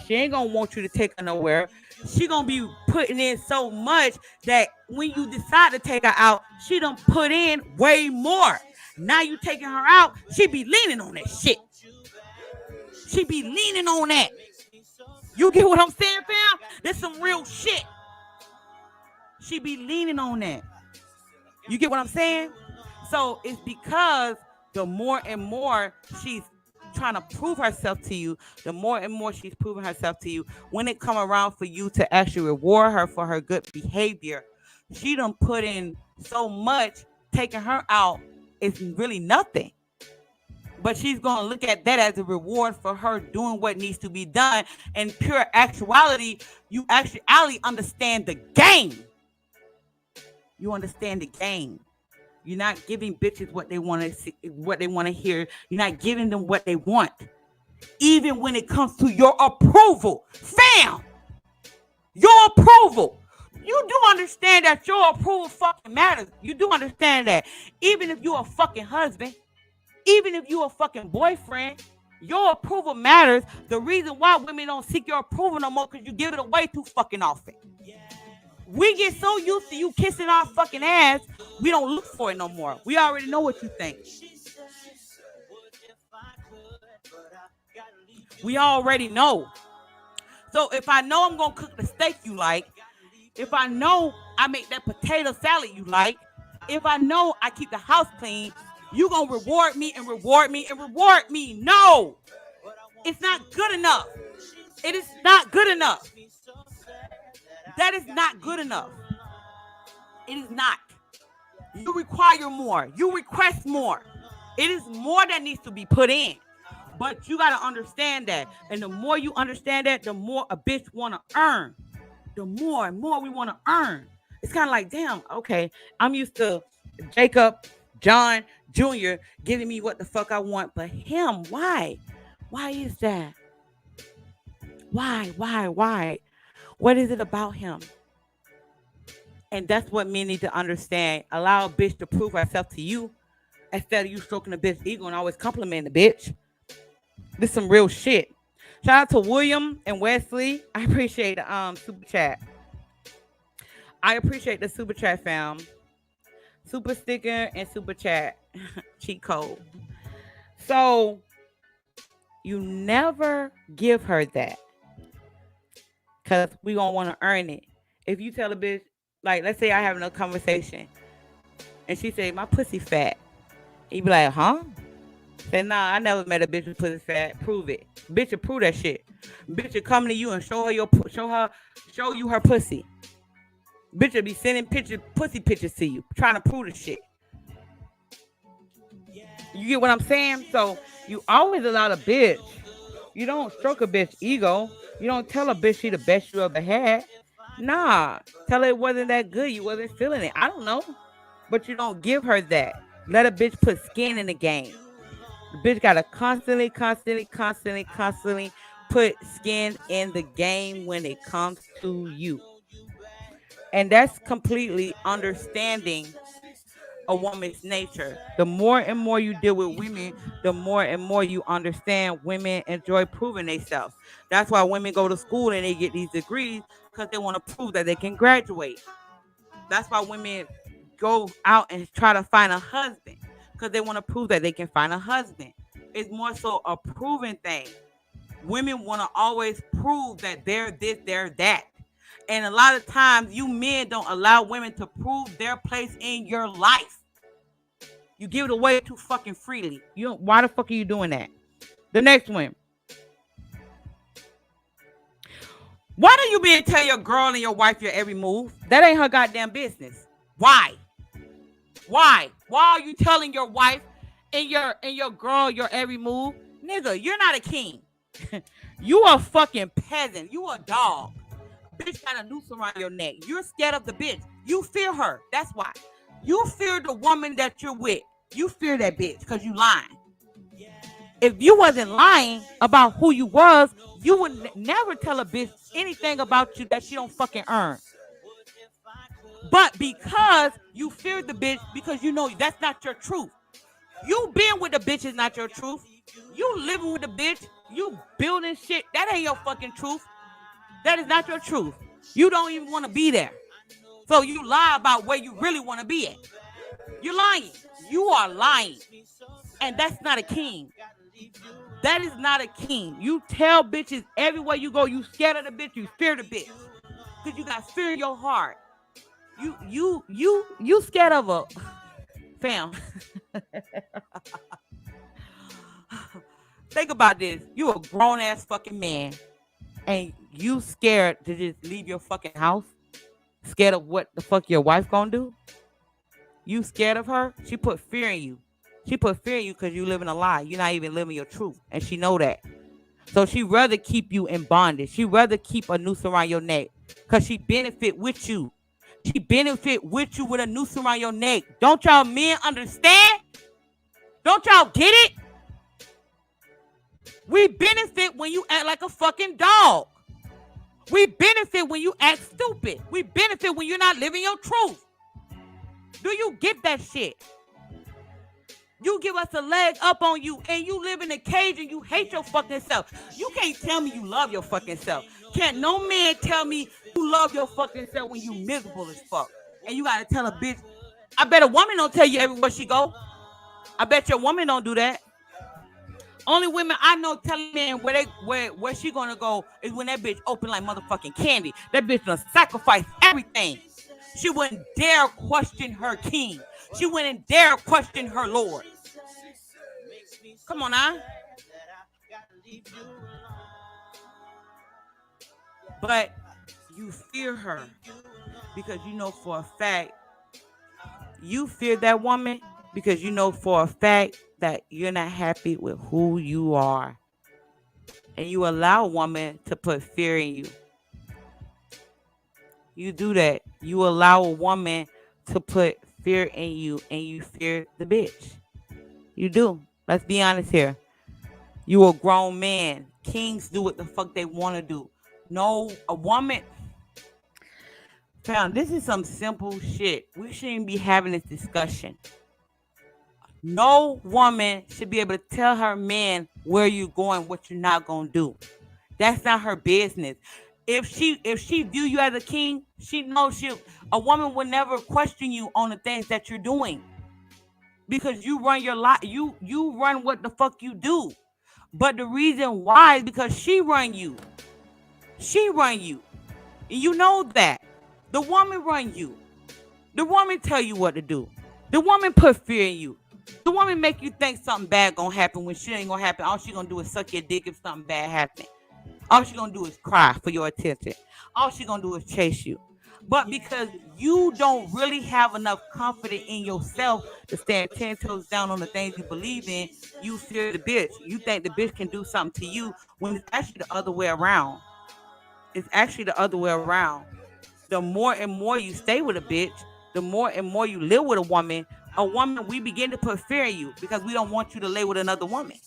She ain't gonna want you to take her nowhere. She gonna be putting in so much that when you decide to take her out, she done put in way more. Now you taking her out, she be leaning on that shit. She be leaning on that. You get what I'm saying, fam? That's some real shit. She be leaning on that. You get what I'm saying? So it's because the more and more she's trying to prove herself to you, the more and more she's proving herself to you. When it come around for you to actually reward her for her good behavior, she done put in so much. Taking her out is really nothing. But she's going to look at that as a reward for her doing what needs to be done. In pure actuality, you actually understand the game. You understand the game. You're not giving bitches what they want to see, what they want to hear. You're not giving them what they want. Even when it comes to your approval. Fam! Your approval. You do understand that your approval fucking matters. You do understand that. Even if you're a fucking husband, even if you're a fucking boyfriend, your approval matters. The reason why women don't seek your approval no more, because you give it away too fucking often. We get so used to you kissing our fucking ass, we don't look for it no more. We already know what you think. We already know. So if I know I'm going to cook the steak you like, if I know I make that potato salad you like, if I know I keep the house clean, you going to reward me and reward me and reward me. No, it's not good enough. It is not good enough. That is not good enough. It is not. You require more. You request more. It is more that needs to be put in. But you got to understand that. And the more you understand that, the more a bitch want to earn. The more and more we want to earn. It's kind of like, damn, okay, I'm used to Jacob, John Jr. giving me what the fuck I want. But him, why? Why is that? Why? What is it about him? And that's what men need to understand. Allow a bitch to prove herself to you instead of you stroking a bitch ego and always complimenting the bitch. This is some real shit. Shout out to William and Wesley. I appreciate the super chat. I appreciate the super chat, fam. Super sticker and super chat. Cheat code. So you never give her that, because we gonna want to earn it. If you tell a bitch, like, let's say I having a conversation and she say, my pussy fat. You be like, huh? Say, nah, I never met a bitch with pussy fat. Prove it. Bitch will prove that shit. Bitch will come to you and show you her pussy. Bitch will be sending pussy pictures to you, trying to prove the shit. You get what I'm saying? So you always allow the bitch. You don't stroke a bitch ego. You don't tell a bitch she the best you ever had. Nah. Tell her it wasn't that good. You wasn't feeling it. I don't know. But you don't give her that. Let a bitch put skin in the game. The bitch gotta constantly put skin in the game when it comes to you. And that's completely understanding a woman's nature. The more and more you deal with women, the more and more you understand women enjoy proving themselves. That's why women go to school and they get these degrees, because they want to prove that they can graduate. That's why women go out and try to find a husband, because they want to prove that they can find a husband. It's more so a proven thing. Women want to always prove that they're this, they're that. And a lot of times you men don't allow women to prove their place in your life. You give it away too fucking freely. Why the fuck are you doing that? The next one. Why do you be tell your girl and your wife your every move? That ain't her goddamn business. Why? Why are you telling your wife and your girl your every move? Nigga, you're not a king. You a fucking peasant. You a dog. Bitch got a noose around your neck. You're scared of the bitch. You fear her. That's why. You fear the woman that you're with. You fear that bitch because you lying. If you wasn't lying about who you was, you would never tell a bitch anything about you that she don't fucking earn. But because you fear the bitch, because you know that's not your truth. You being with the bitch is not your truth. You living with the bitch, you building shit, that ain't your fucking truth. That is not your truth. You don't even want to be there. So you lie about where you really want to be at. You're lying. You are lying. And that's not a king. That is not a king. You tell bitches everywhere you go, you scared of the bitch, you fear the bitch. Because you got fear in your heart. You scared of a fam. Think about this. You a grown ass fucking man. And you scared to just leave your fucking house? Scared of what the fuck your wife gonna do? You scared of her? She put fear in you. She put fear in you because you living a lie. You're not even living your truth. And she know that. So she rather keep you in bondage. She rather keep a noose around your neck. Because she benefit with you. She benefit with you with a noose around your neck. Don't y'all men understand? Don't y'all get it? We benefit when you act like a fucking dog. We benefit when you act stupid. We benefit when you're not living your truth. Do you get that shit? You give us a leg up on you and you live in a cage and you hate your fucking self. You can't tell me you love your fucking self. Can't no man tell me you love your fucking self when you miserable as fuck. And you gotta tell a bitch. I bet a woman don't tell you everywhere she go. I bet your woman don't do that. Only women I know tell men where she gonna go is when that bitch open like motherfucking candy. That bitch gonna sacrifice everything. She wouldn't dare question her king. She wouldn't dare question her Lord. Come on now. But you fear her because you know for a fact you fear that woman because you know for a fact that you're not happy with who you are. And you allow a woman to put fear in you. You do that. You allow a woman to put fear in you and you fear the bitch. You do. Let's be honest here. You a grown man. Kings do what the fuck they want to do. No, a woman. Fam, this is some simple shit. We shouldn't be having this discussion. No woman should be able to tell her man where you're going, what you're not gonna do. That's not her business. If she view you as a king, she knows a woman will never question you on the things that you're doing. Because you run your life, you run what the fuck you do. But the reason why is because she run you. She run you. And you know that. The woman run you. The woman tell you what to do. The woman put fear in you. The woman make you think something bad gonna happen when shit ain't gonna happen. All she gonna do is suck your dick if something bad happens. All she gonna do is cry for your attention. All she gonna do is chase you. But because you don't really have enough confidence in yourself to stand 10 toes down on the things you believe in, you fear the bitch. You think the bitch can do something to you when it's actually the other way around. It's actually the other way around. The more and more you stay with a bitch, the more and more you live with a woman, we begin to put fear in you because we don't want you to lay with another woman.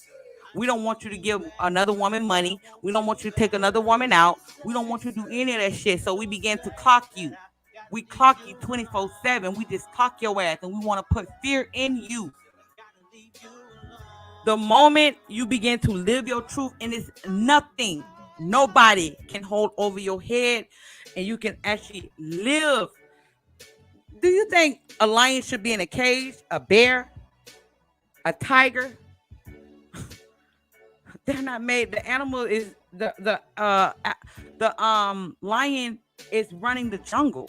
We don't want you to give another woman money. We don't want you to take another woman out. We don't want you to do any of that shit. So we begin to clock you. We clock you 24/7. We just clock your ass and we want to put fear in you. The moment you begin to live your truth and it's nothing, nobody can hold over your head and you can actually live. Do you think a lion should be in a cage? A bear? A tiger? They're not made. The animal is the lion is running the jungle.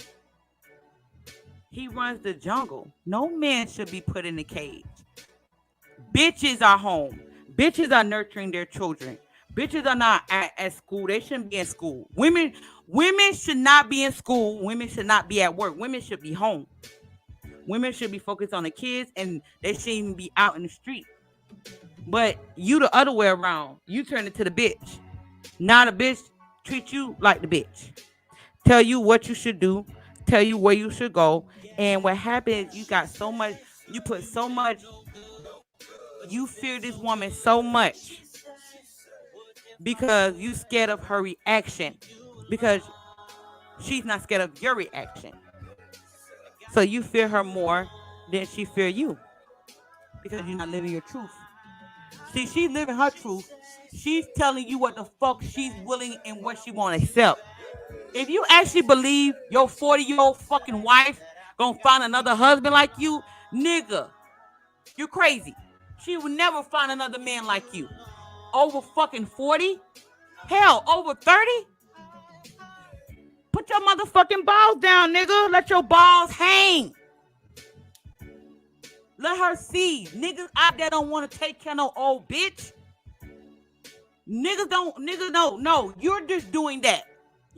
He runs the jungle. No man should be put in a cage. Bitches are home. Bitches are nurturing their children. Bitches are not at school. They shouldn't be in school. Women should not be in school. Women should not be at work. Women should be home. Women should be focused on the kids, and they shouldn't even be out in the street. But you the other way around. You turn into the bitch. Now the bitch treat you like the bitch. Tell you what you should do. Tell you where you should go. And what happens, you got so much, you put so much, you fear this woman so much because you scared of her reaction. Because she's not scared of your reaction. So you fear her more than she fear you. Because you're not living your truth. See, she's living her truth. She's telling you what the fuck she's willing and what she want to accept. If you actually believe your 40-year-old fucking wife gonna find another husband like you, nigga, you're crazy. She will never find another man like you. Over fucking 40? Hell, over 30? Put your motherfucking balls down, nigga. Let your balls hang. Let her see. Niggas out there don't want to take care of no old bitch. Niggas no. You're just doing that.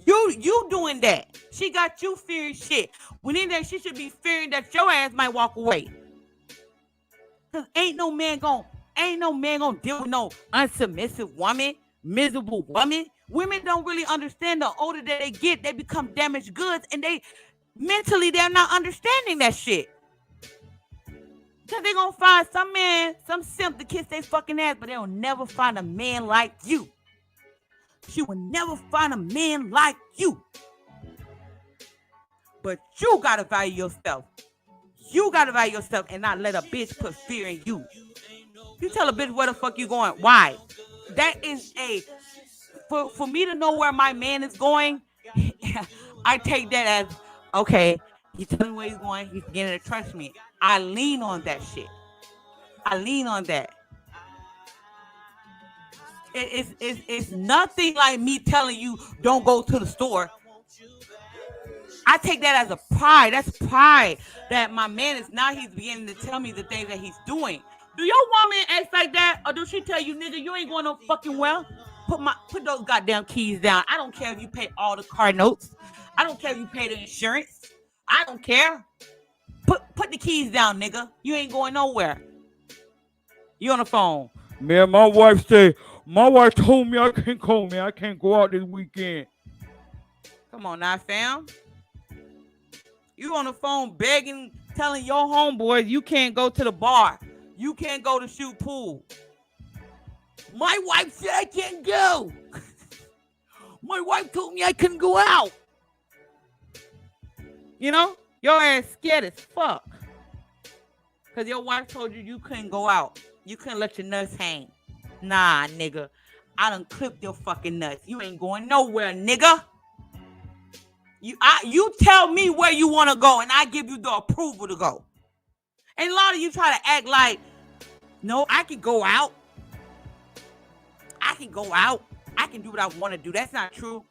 You doing that. She got you fearing shit. When in there, she should be fearing that your ass might walk away. Cause ain't no man gonna deal with no unsubmissive woman, miserable woman. Women don't really understand. The older that they get, they become damaged goods, and they're not understanding that shit. Cause they gonna find some man, some simp to kiss their fucking ass, but they'll never find a man like you. She will never find a man like you. But you gotta value yourself. You gotta value yourself and not let a bitch put fear in you. You tell a bitch where the fuck you going. Why? That is for me to know where my man is going, I take that as, okay, he's telling me where he's going, he's beginning to trust me. I lean on that shit. I lean on that. It's nothing like me telling you don't go to the store. I take that as a pride. That's pride that my man is now he's beginning to tell me the things that he's doing. Do your woman act like that, or do she tell you, nigga, you ain't going no fucking well? Put those goddamn keys down. I don't care if you pay all the car notes. I don't care if you pay the insurance. I don't care. Put the keys down, nigga. You ain't going nowhere. You on the phone. Man, my wife told me I can't go, man. I can't go out this weekend. Come on now, fam. You on the phone begging, telling your homeboys you can't go to the bar. You can't go to shoot pool. My wife said I can't go. My wife told me I couldn't go out. You know, your ass scared as fuck. Because your wife told you couldn't go out. You couldn't let your nuts hang. Nah, nigga. I done clipped your fucking nuts. You ain't going nowhere, nigga. You tell me where you want to go, and I give you the approval to go. And a lot of you try to act like, no, I can go out. I can go out. I can do what I want to do. That's not true.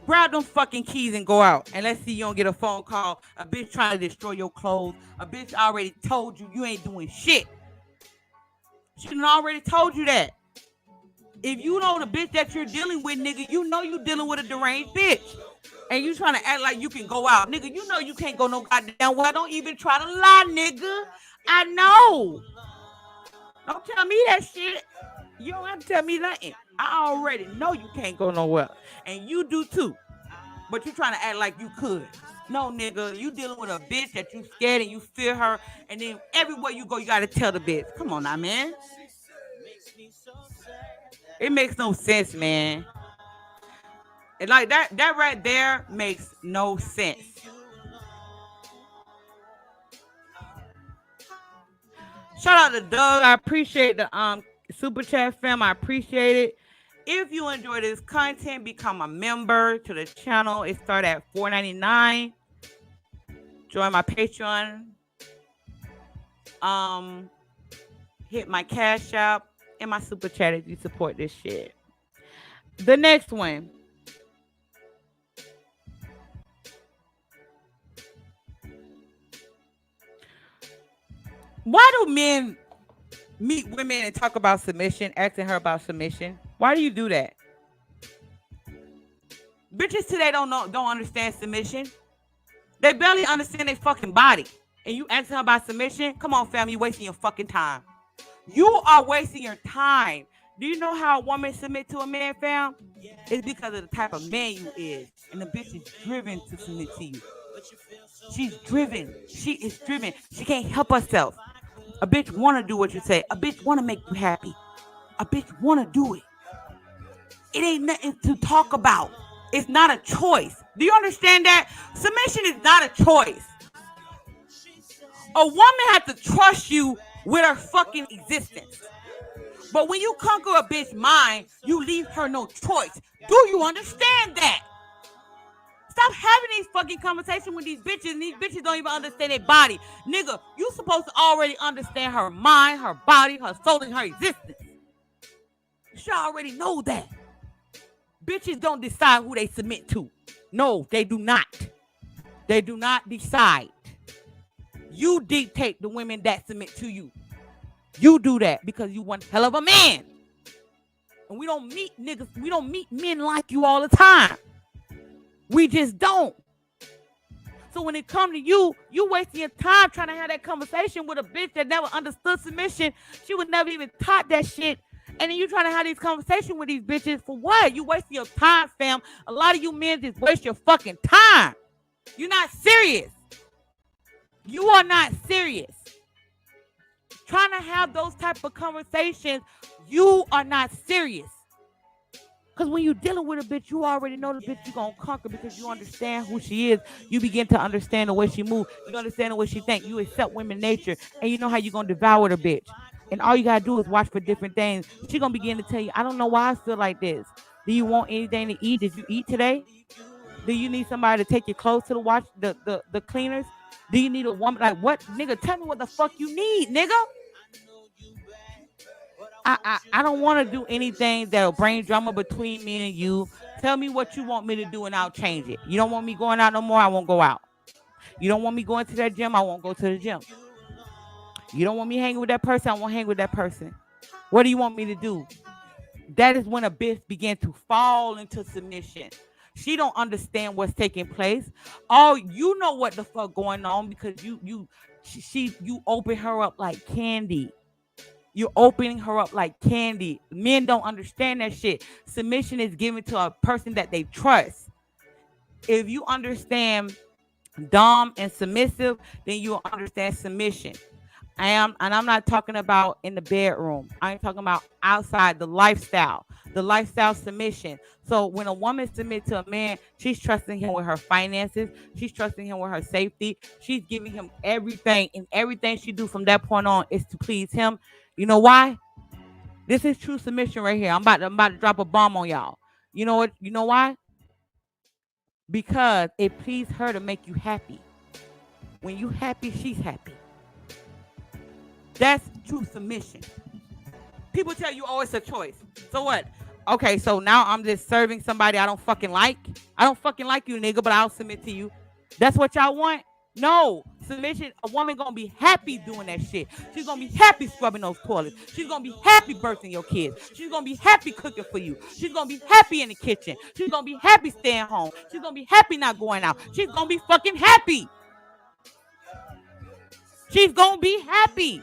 Grab them fucking keys and go out. And let's see you don't get a phone call. A bitch trying to destroy your clothes. A bitch already told you ain't doing shit. She done already told you that. If you know the bitch that you're dealing with, nigga, you know you dealing with a deranged bitch. And you trying to act like you can go out. Nigga, you know you can't go no goddamn well. Don't even try to lie, nigga. I know. Don't tell me that shit. You don't have to tell me nothing. I already know you can't go nowhere. And you do too. But you trying to act like you could. No, nigga. You dealing with a bitch that you scared and you fear her. And then everywhere you go, you got to tell the bitch. Come on now, man. It makes no sense, man. And like that right there makes no sense. Shout out to Doug. I appreciate the super chat, fam. I appreciate it. If you enjoy this content, become a member to the channel. It starts at $4.99. Join my Patreon. Hit my Cash App and my super chat if you support this shit. The next one. Why do men meet women and talk about submission, asking her about submission. Why do you do that? Bitches today don't understand submission. They barely understand their fucking body. And you asking her about submission? Come on, fam, you wasting your fucking time. You are wasting your time. Do you know how a woman submit to a man, fam? It's because of the type of man you is. And the bitch is driven to submit to you. She's driven. She is driven. She can't help herself. A bitch want to do what you say. A bitch want to make you happy. A bitch want to do it. It ain't nothing to talk about. It's not a choice. Do you understand that? Submission is not a choice. A woman has to trust you with her fucking existence. But when you conquer a bitch's mind, you leave her no choice. Do you understand that? Stop having these fucking conversations with these bitches, and these bitches don't even understand their body. Nigga, you supposed to already understand her mind, her body, her soul, and her existence. You should already know that. Bitches don't decide who they submit to. No, they do not. They do not decide. You dictate the women that submit to you. You do that because you one hell of a man. And we don't meet niggas, we don't meet men like you all the time. We just don't. So when it comes to you, you wasting your time trying to have that conversation with a bitch that never understood submission. She was never even taught that shit. And then you trying to have these conversations with these bitches for what? You wasting your time, fam. A lot of you men just waste your fucking time. You're not serious. You are not serious. Trying to have those type of conversations, you are not serious. Because when you're dealing with a bitch, you already know the bitch you're going to conquer because you understand who she is. You begin to understand the way she moves. You understand the way she thinks. You accept women's nature. And you know how you're going to devour the bitch. And all you got to do is watch for different things. She's going to begin to tell you, I don't know why I feel like this. Do you want anything to eat? Did you eat today? Do you need somebody to take your clothes to the cleaners? Do you need a woman? Like what? Nigga, tell me what the fuck you need, nigga. I don't want to do anything that'll bring drama between me and you. Tell me what you want me to do and I'll change it. You don't want me going out no more, I won't go out. You don't want me going to that gym, I won't go to the gym. You don't want me hanging with that person, I won't hang with that person. What do you want me to do? That is when a bitch began to fall into submission. She don't understand what's taking place. Oh, you know what the fuck going on because you open her up like candy. You're opening her up like candy. Men don't understand that shit. Submission is given to a person that they trust. If you understand dom and submissive, then you'll understand submission. I'm not talking about in the bedroom. I'm talking about outside, the lifestyle submission. So when a woman submits to a man, she's trusting him with her finances. She's trusting him with her safety. She's giving him everything, and everything she do from that point on is to please him. You know why? This is true submission right here. I'm about to drop a bomb on y'all. You know what? You know why? Because it pleases her to make you happy. When you happy, she's happy. That's true submission. People tell you, oh, it's a choice. So what? Okay, so now I'm just serving somebody I don't fucking like. I don't fucking like you, nigga, but I'll submit to you. That's what y'all want? No. Submission, a woman gonna be happy doing that shit. She's gonna be happy scrubbing those toilets. She's gonna be happy birthing your kids. She's gonna be happy cooking for you. She's gonna be happy in the kitchen. She's gonna be happy staying home. She's gonna be happy not going out. She's gonna be fucking happy. She's gonna be happy.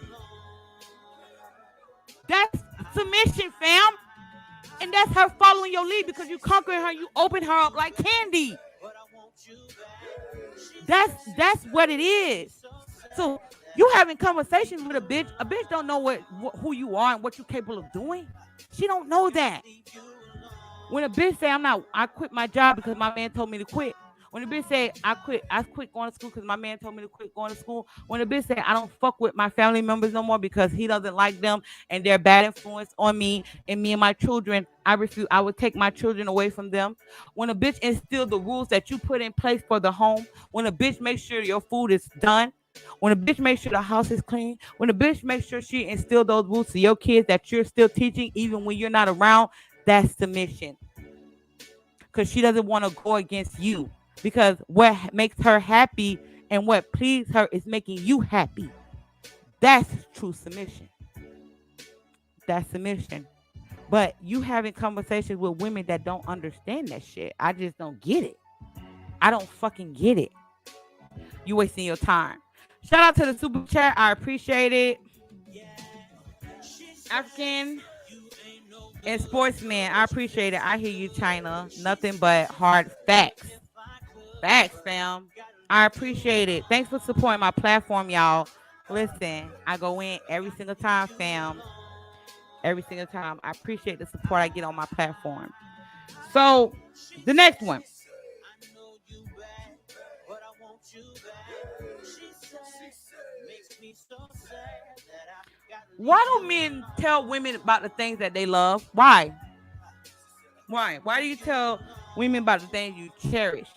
That's submission, fam. And that's her following your lead because you conquering her, you open her up like candy. That's what it is. So you having conversations with a bitch. A bitch don't know who you are and what you're capable of doing. She don't know that. When a bitch say I quit my job because my man told me to quit. When a bitch say I quit going to school because my man told me to quit going to school. When a bitch say I don't fuck with my family members no more because he doesn't like them and they're bad influence on me and me and my children, I refuse. I would take my children away from them. When a bitch instill the rules that you put in place for the home. When a bitch makes sure your food is done. When a bitch makes sure the house is clean. When a bitch makes sure she instill those rules to your kids that you're still teaching even when you're not around. That's submission. Because she doesn't want to go against you. Because what makes her happy and what pleases her is making you happy. That's true submission. That's submission. But you having conversations with women that don't understand that shit. I just don't get it. I don't fucking get it. You wasting your time. Shout out to the super chat. I appreciate it. African and sportsman. I appreciate it. I hear you, China. Nothing but hard facts. Facts, fam. I appreciate it. Thanks for supporting my platform, y'all. Listen, I go in every single time, fam. Every single time. I appreciate the support I get on my platform. So, the next one. Why do men tell women about the things that they love? Why? Why? Why do you tell women about the things you cherish?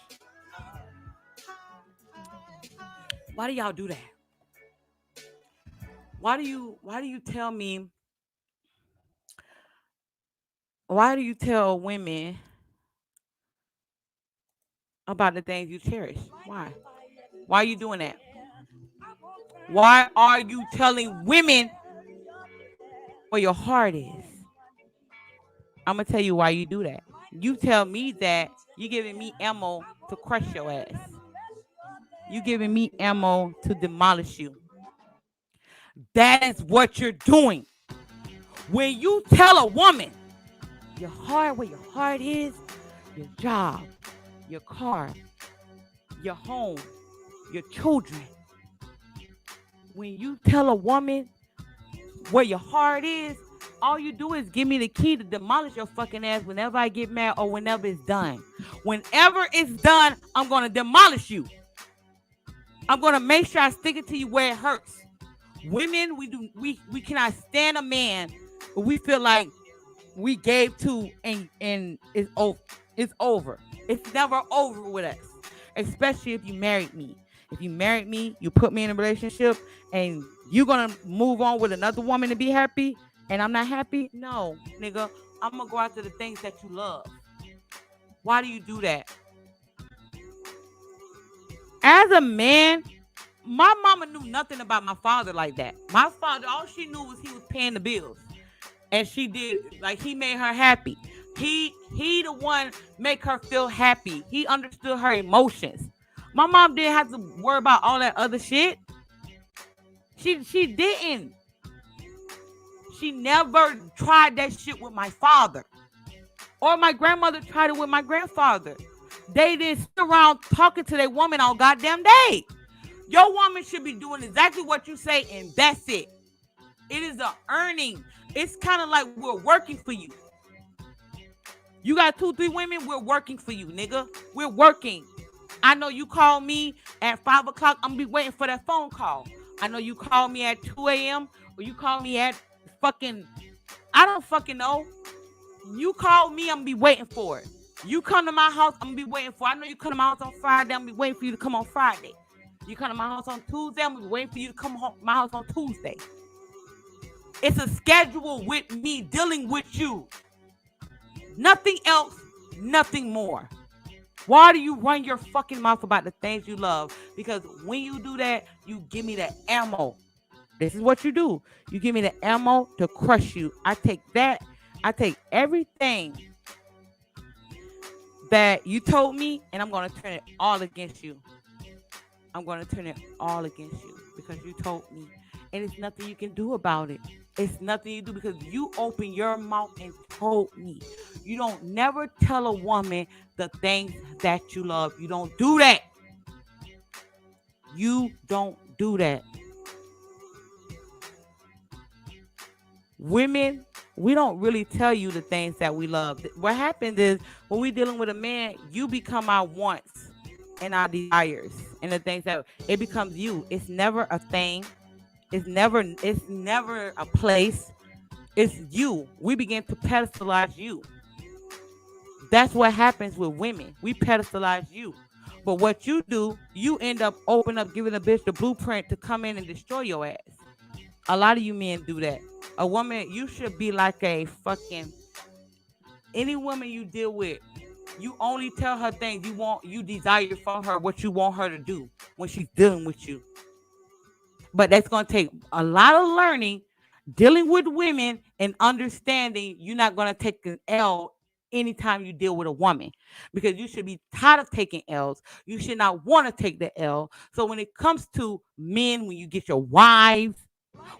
Why do y'all do that? Why do you tell me? Why do you tell women about the things you cherish? Why? Why are you doing that? Why are you telling women where your heart is? I'm gonna tell you why you do that. You tell me that you're giving me ammo to crush your ass. You giving me ammo to demolish you. That is what you're doing. When you tell a woman your heart, where your heart is, your job, your car, your home, your children. When you tell a woman where your heart is, all you do is give me the key to demolish your fucking ass whenever I get mad or whenever it's done. Whenever it's done, I'm going to demolish you. I'm going to make sure I stick it to you where it hurts. Women, we cannot stand a man who we feel like we gave to and it's over. It's over. It's never over with us. Especially if you married me. If you married me, you put me in a relationship and you're going to move on with another woman to be happy and I'm not happy? No, nigga. I'm going to go after the things that you love. Why do you do that? As a man, my mama knew nothing about my father like that. My father, all she knew was he was paying the bills. And she did, like, he made her happy. He the one make her feel happy. He understood her emotions. My mom didn't have to worry about all that other shit. She didn't. She never tried that shit with my father. Or my grandmother tried it with my grandfather. They didn't sit around talking to their woman all goddamn day. Your woman should be doing exactly what you say, and that's it. It is an earning. It's kind of like we're working for you. You got 2-3 women, we're working for you, nigga. We're working. I know you call me at 5 o'clock. I'm going to be waiting for that phone call. I know you call me at 2 a.m. or you call me at fucking, I don't fucking know. You call me, I'm going to be waiting for it. You come to my house, I'm going to be waiting for it. I know you come to my house on Friday, I'm going to be waiting for you to come on Friday. You come to my house on Tuesday, I'm going to be waiting for you to come home my house on Tuesday. It's a schedule with me dealing with you. Nothing else, nothing more. Why do you run your fucking mouth about the things you love? Because when you do that, you give me the ammo. This is what you do. You give me the ammo to crush you. I take that. I take everything that you told me, and I'm going to turn it all against you. I'm going to turn it all against you because you told me. And it's nothing you can do about it. It's nothing you do because you open your mouth and told me. You don't never tell a woman the things that you love. You don't do that. You don't do that. Women, we don't really tell you the things that we love. What happens is when we're dealing with a man, you become our wants and our desires and the things that it becomes you. It's never a thing. It's never a place. It's you. We begin to pedestalize you. That's what happens with women. We pedestalize you. But what you do, you end up giving a bitch the blueprint to come in and destroy your ass. A lot of you men do that. A woman, you should be like a fucking, any woman you deal with, you only tell her things you desire from her, what you want her to do when she's dealing with you. But that's going to take a lot of learning, dealing with women and understanding you're not going to take an L anytime you deal with a woman, because you should be tired of taking L's. You should not want to take the L. So when it comes to men, when you get your wives,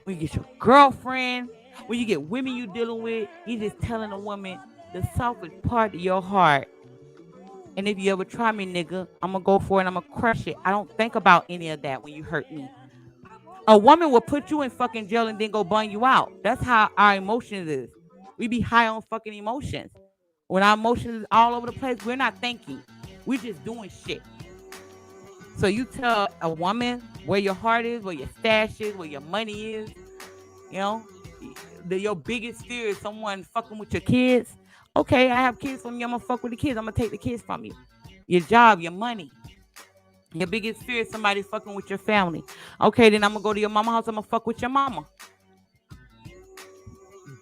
when you get your girlfriend, when you get women you dealing with, you just telling a woman the softest part of your heart. And if you ever try me, nigga, I'm gonna go for it and I'm gonna crush it. I don't think about any of that when you hurt me. A woman will put you in fucking jail and then go bun you out. That's how our emotions is. We be high on fucking emotions. When our emotions is all over the place, we're not thinking. We just doing shit. So you tell a woman where your heart is, where your stash is, where your money is, you know, your biggest fear is someone fucking with your kids. Okay, I have kids from you. I'm gonna fuck with the kids. I'm gonna take the kids from you. Your job, your money. Your biggest fear is somebody fucking with your family. Okay, then I'm gonna go to your mama house. I'm gonna fuck with your mama.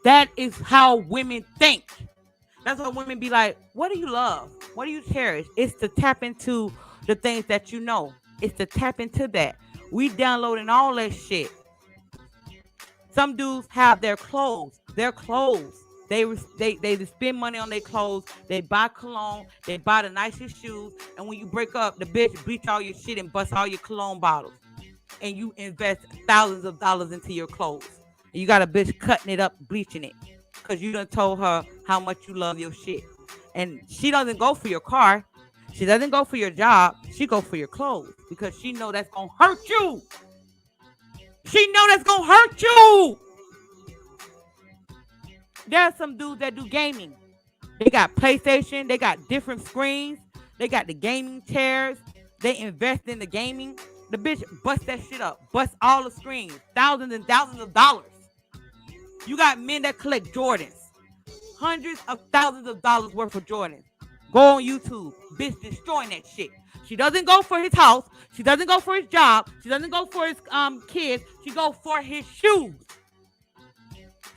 That is how women think. That's why women be like, what do you love? What do you cherish? It's to tap into the things that you know. It's to tap into that. We downloading all that shit. Some dudes have their clothes. Their clothes. They spend money on their clothes. They buy cologne. They buy the nicest shoes. And when you break up, the bitch bleach all your shit and bust all your cologne bottles. And you invest thousands of dollars into your clothes. And you got a bitch cutting it up, bleaching it. Because you done told her how much you love your shit. And she doesn't go for your car. She doesn't go for your job. She go for your clothes. Because she know that's going to hurt you. She know that's going to hurt you. There are some dudes that do gaming. They got PlayStation. They got different screens. They got the gaming chairs. They invest in the gaming. The bitch bust that shit up. Bust all the screens. Thousands and thousands of dollars. You got men that collect Jordans. Hundreds of thousands of dollars worth of Jordans. Go on YouTube. Bitch destroying that shit. She doesn't go for his house. She doesn't go for his job. She doesn't go for his kids. She go for his shoes.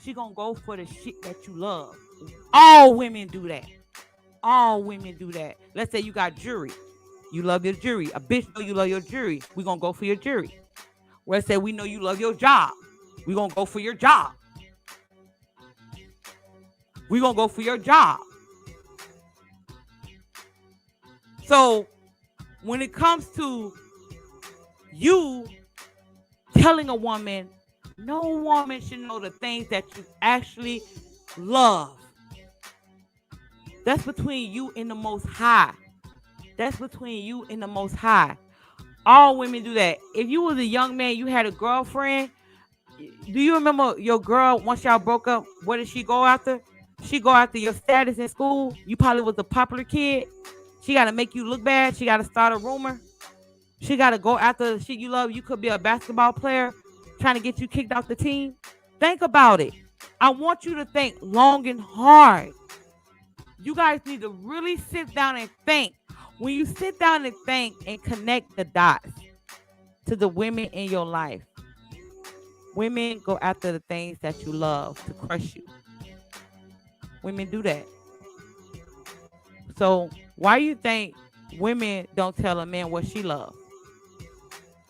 She gonna go for the shit that you love. All women do that. All women do that. Let's say you got jewelry. You love your jewelry. A bitch know you love your jewelry. We gonna go for your jewelry. Let's say we know you love your job. We gonna go for your job. We gonna go for your job. So when it comes to you telling a woman, no woman should know the things that you actually love. That's between you and the Most High. That's between you and the Most High. All women do that. If you was a young man, you had a girlfriend. Do you remember your girl, once y'all broke up, what did she go after? She go after your status in school. You probably was a popular kid. She got to make you look bad. She got to start a rumor. She got to go after the shit you love. You could be a basketball player trying to get you kicked off the team. Think about it. I want you to think long and hard. You guys need to really sit down and think. When you sit down and think and connect the dots to the women in your life, women go after the things that you love to crush you. Women do that. So why you think women don't tell a man what she loves?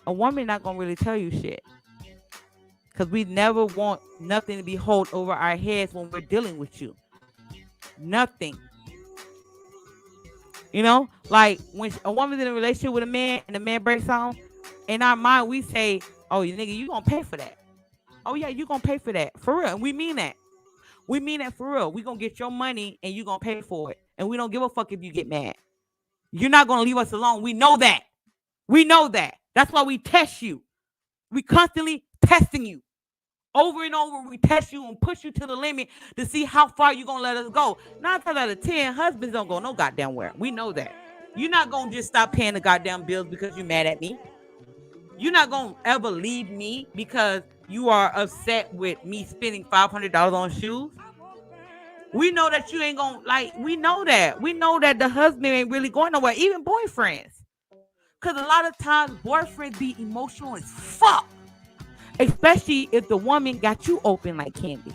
A woman not gonna really tell you shit. Because we never want nothing to be held over our heads when we're dealing with you. Nothing. You know, like when a woman's in a relationship with a man and the man breaks on, in our mind we say, oh, you nigga, you gonna pay for that. Oh yeah, you gonna pay for that. For real. And we mean that. We mean that for real. We gonna get your money and you gonna pay for it. And we don't give a fuck if you get mad. You're not gonna leave us alone. We know that. We know that. That's why we test you. We constantly testing you. Over and over, we test you and push you to the limit to see how far you're going to let us go. 9 times out of 10, husbands don't go no goddamn where. We know that. You're not going to just stop paying the goddamn bills because you're mad at me. You're not going to ever leave me because you are upset with me spending $500 on shoes. We know that you ain't going to, like, we know that. We know that the husband ain't really going nowhere, even boyfriends. Because a lot of times, boyfriends be emotional as fuck. Especially if the woman got you open like candy.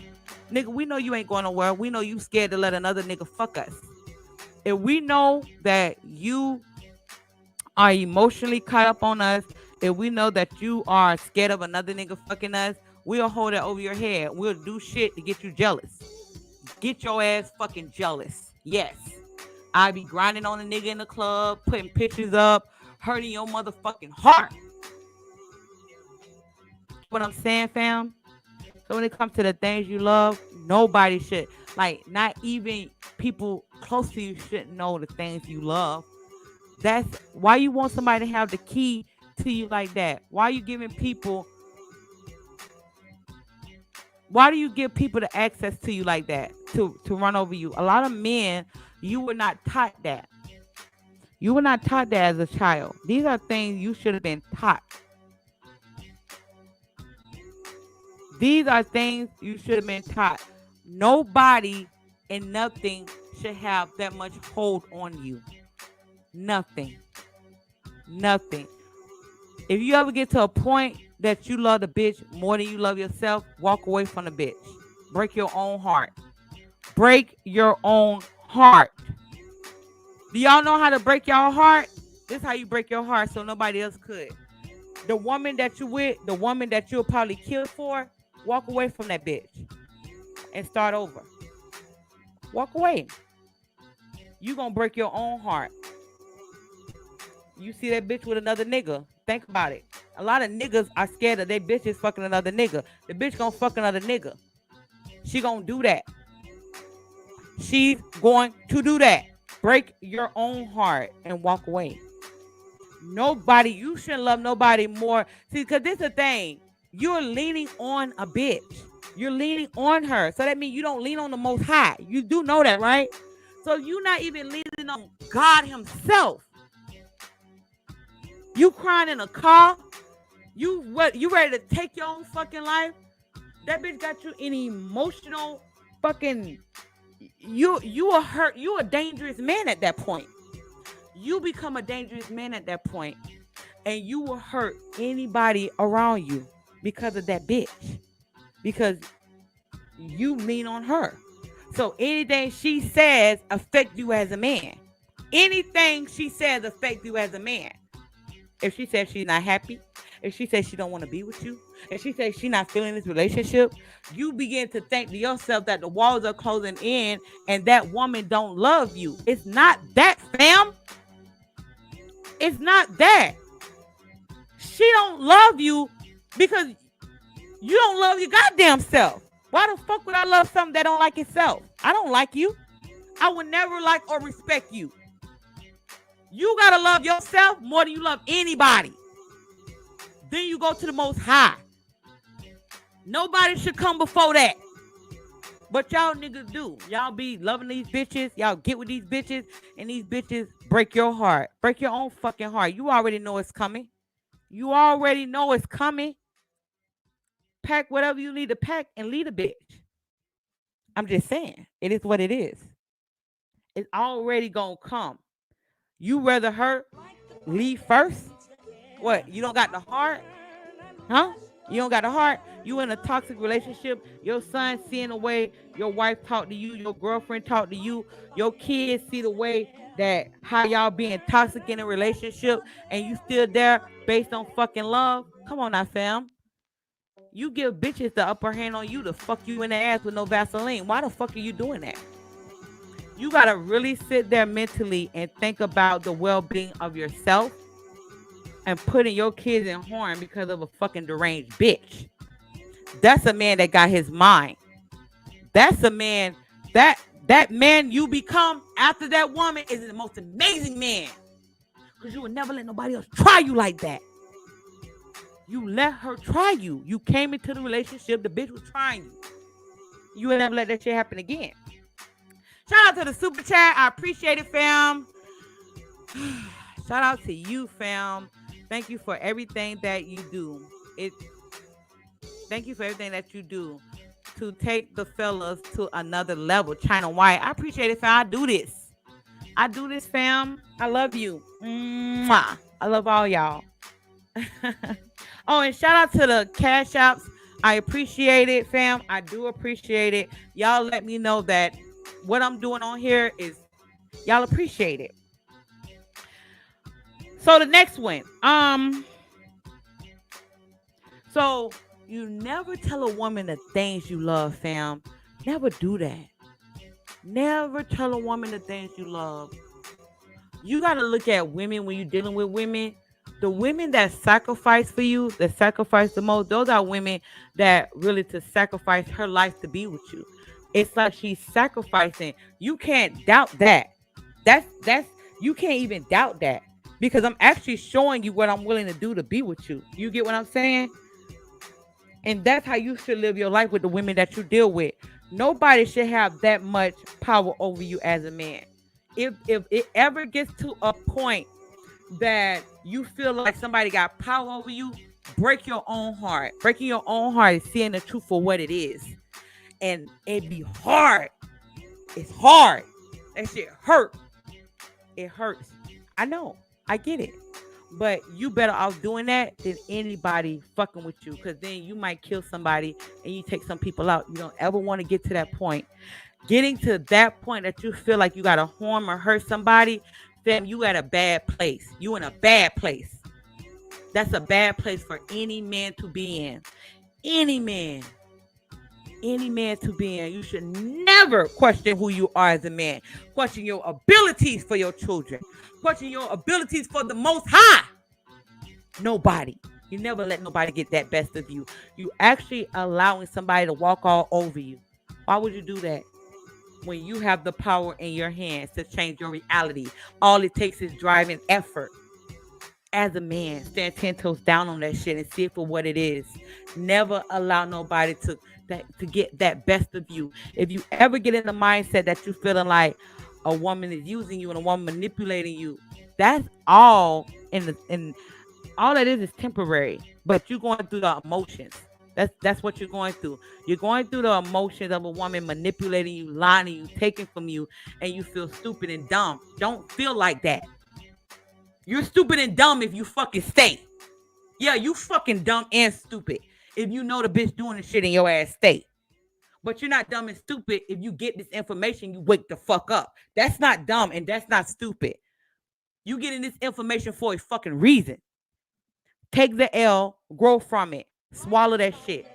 Nigga, we know you ain't going nowhere. We know you scared to let another nigga fuck us. If we know that you are emotionally caught up on us, if we know that you are scared of another nigga fucking us, We'll hold it over your head. We'll do shit to get you jealous. Get your ass fucking jealous. Yes. I be grinding on a nigga in the club, putting pictures up, hurting your motherfucking heart. What I'm saying, fam? So when it comes to the things you love, nobody should, like, not even people close to you shouldn't know the things you love. That's why you want somebody to have the key to you like that. Why you giving people, why do you give people the access to you like that to run over you? A lot of men, you were not taught that. You were not taught that as a child. These are things you should have been taught. These are things you should have been taught. Nobody and nothing should have that much hold on you. Nothing. Nothing. If you ever get to a point that you love the bitch more than you love yourself, walk away from the bitch. Break your own heart. Break your own heart. Do y'all know how to break your heart? This is how you break your heart so nobody else could. The woman that you with, the woman that you'll probably kill for, walk away from that bitch and start over. Walk away. You gonna break your own heart. You see that bitch with another nigga. Think about it. A lot of niggas are scared that their bitch is fucking another nigga. The bitch gonna fuck another nigga. She gonna do that. She's going to do that. Break your own heart and walk away. Nobody, you shouldn't love nobody more. See, because this is the thing. You're leaning on a bitch. You're leaning on her. So that means you don't lean on the Most High. You do know that, right? So you're not even leaning on God himself. You crying in a car. You ready to take your own fucking life? That bitch got you in emotional fucking... You are hurt. You a dangerous man at that point. You become a dangerous man at that point. And you will hurt anybody around you because of that bitch. Because you lean on her. So anything she says affect you as a man. Anything she says affect you as a man. If she says she's not happy, if she says she don't want to be with you, if she says she's not feeling this relationship, you begin to think to yourself that the walls are closing in and that woman don't love you. It's not that, fam. It's not that. She don't love you because you don't love your goddamn self. Why the fuck would I love something that don't like itself? I don't like you. I would never like or respect you. You gotta love yourself more than you love anybody. Then you go to the Most High. Nobody should come before that. But y'all niggas do. Y'all be loving these bitches. Y'all get with these bitches. And these bitches break your heart. Break your own fucking heart. You already know it's coming. You already know it's coming. Pack whatever you need to pack and leave a bitch. I'm just saying. It is what it is. It's already gonna come. You rather her leave first? What? You don't got the heart? Huh? You don't got the heart? You in a toxic relationship. Your son seeing the way your wife talk to you, your girlfriend talk to you, your kids see the way that how y'all being toxic in a relationship, and you still there based on fucking love. Come on now, fam. You give bitches the upper hand on you to fuck you in the ass with no Vaseline. Why the fuck are you doing that? You gotta really sit there mentally and think about the well-being of yourself and putting your kids in harm because of a fucking deranged bitch. That's a man that got his mind. That's a man, that man you become after that woman is the most amazing man. Because you would never let nobody else try you like that. You let her try you. You came into the relationship, the bitch was trying you. You would never let that shit happen again. Shout out to the super chat. I appreciate it, fam. Shout out to you, fam. Thank you for everything that you do. Thank you for everything that you do to take the fellas to another level. China White, I appreciate it, fam. I do this, fam. I love you. Mwah. I love all y'all. Oh, and shout out to the Cash Apps. I appreciate it, fam. I do appreciate it. Y'all let me know that what I'm doing on here is y'all appreciate it. So the next one, so You never tell a woman the things you love, fam. Never do that. Never tell a woman the things you love. You got to look at women when you're dealing with women. The women that sacrifice for you, that sacrifice the most, those are women that really to sacrifice her life to be with you. It's like she's sacrificing. You can't doubt that. That's you can't even doubt that because I'm actually showing you what I'm willing to do to be with you. You get what I'm saying? And that's how you should live your life with the women that you deal with. Nobody should have that much power over you as a man. If it ever gets to a point that you feel like somebody got power over you, break your own heart. Breaking your own heart is seeing the truth for what it is. And it be hard. It's hard. That shit hurt. It hurts. I know. I get it. But you better off doing that than anybody fucking with you. Because then you might kill somebody and you take some people out. You don't ever want to get to that point. Getting to that point that you feel like you got to harm or hurt somebody, fam, you at a bad place. You in a bad place. That's a bad place for any man to be in. Any man to be in. You should never question who you are as a man. Question your abilities for your children. Question your abilities for the Most High. Nobody. You never let nobody get that best of you. You actually allowing somebody to walk all over you. Why would you do that? When you have the power in your hands to change your reality. All it takes is drive and effort. As a man, stand 10 toes down on that shit and see it for what it is. Never allow nobody to get that best of you. If you ever get in the mindset that you're feeling like a woman is using you and a woman manipulating you, that's all in all that is temporary. But you're going through the emotions. That's what you're going through. You're going through the emotions of a woman manipulating you, lying to you, taking from you, and you feel stupid and dumb. Don't feel like that. You're stupid and dumb if you fucking stay. Yeah, you fucking dumb and stupid if you know the bitch doing the shit in your ass stay. But you're not dumb and stupid if you get this information, you wake the fuck up. That's not dumb and that's not stupid. You getting this information for a fucking reason. Take the L, grow from it. Swallow that shit.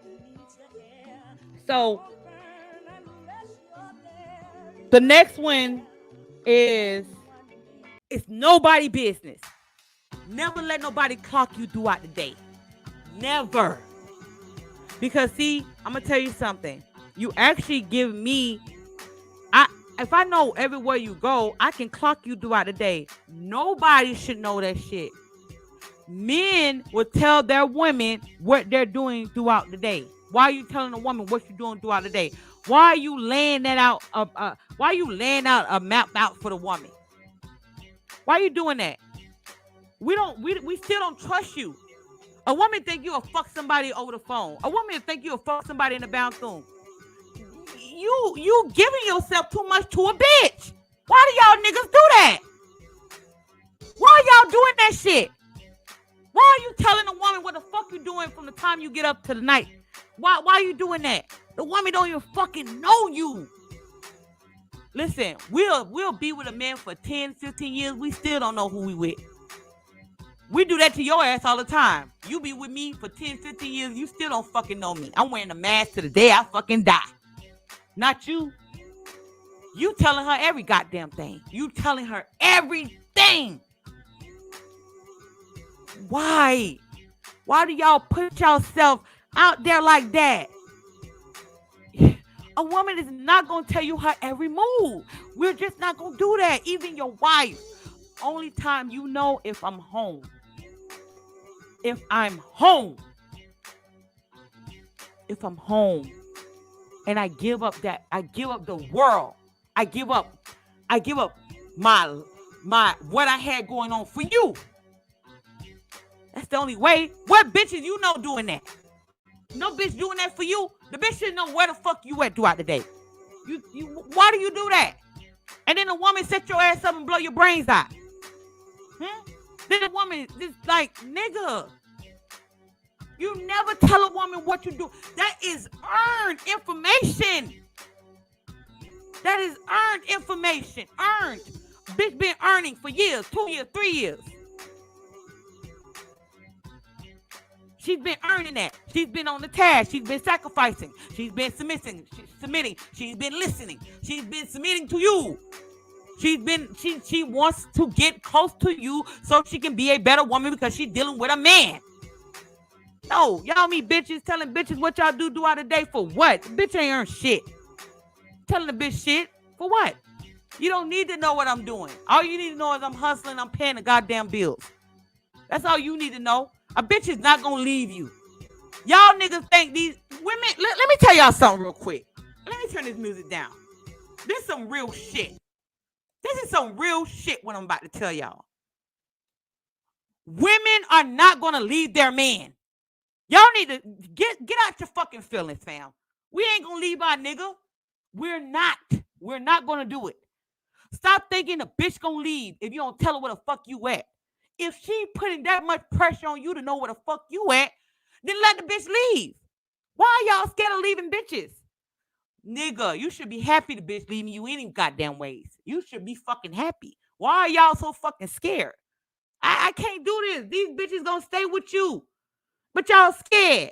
So the next one is it's nobody business. Never let nobody clock you throughout the day. Never. Because see, I'm gonna tell you something. You actually give me if I know everywhere you go, I can clock you throughout the day. Nobody should know that shit. Men will tell their women what they're doing throughout the day. Why are you telling a woman what you're doing throughout the day? Why are you laying that out? Why are you laying out a map out for the woman? Why are you doing that? We still don't trust you. A woman think you'll fuck somebody over the phone. A woman think you'll fuck somebody in the bathroom. You giving yourself too much to a bitch. Why do y'all niggas do that? Why are y'all doing that shit? Why are you telling a woman what the fuck you doing from the time you get up to the night? Why are you doing that? The woman don't even fucking know you. Listen, we'll be with a man for 10, 15 years. We still don't know who we with. We do that to your ass all the time. You be with me for 10, 15 years. You still don't fucking know me. I'm wearing a mask to the day I fucking die. Not you. You telling her every goddamn thing. You telling her everything. Why? Why do y'all put yourself out there like that? A woman is not going to tell you her every move. We're just not going to do that. Even your wife. Only time you know if I'm home. If I'm home. If I'm home. And I give up the world. I give up my what I had going on for you. That's the only way. What bitches you know doing that? No bitch doing that for you. The bitch should know where the fuck you at throughout the day. Why do you do that? And then a woman set your ass up and blow your brains out. Then a woman just like, nigga. You never tell a woman what you do. That is earned information. That is earned information. Earned. Bitch been earning for years, 2 years, 3 years. She's been earning that. She's been on the task. She's been sacrificing. She's been submitting. She's been listening. She's been submitting to you. She wants to get close to you so she can be a better woman because she's dealing with a man. No, y'all me bitches telling bitches what y'all do out the day for what? The bitch ain't earn shit. Telling the bitch shit for what? You don't need to know what I'm doing. All you need to know is I'm hustling, I'm paying the goddamn bills. That's all you need to know. A bitch is not gonna leave you. Y'all niggas think these women, let me tell y'all something real quick. Let me turn this music down. This is some real shit. This is some real shit what I'm about to tell y'all. Women are not gonna leave their man. Y'all need to get out your fucking feelings, fam. We ain't gonna leave our nigga. We're not. We're not gonna do it. Stop thinking the bitch gonna leave if you don't tell her where the fuck you at. If she putting that much pressure on you to know where the fuck you at, then let the bitch leave. Why are y'all scared of leaving bitches? Nigga, you should be happy the bitch leaving you any goddamn ways. You should be fucking happy. Why are y'all so fucking scared? I can't do this. These bitches gonna stay with you. But y'all scared.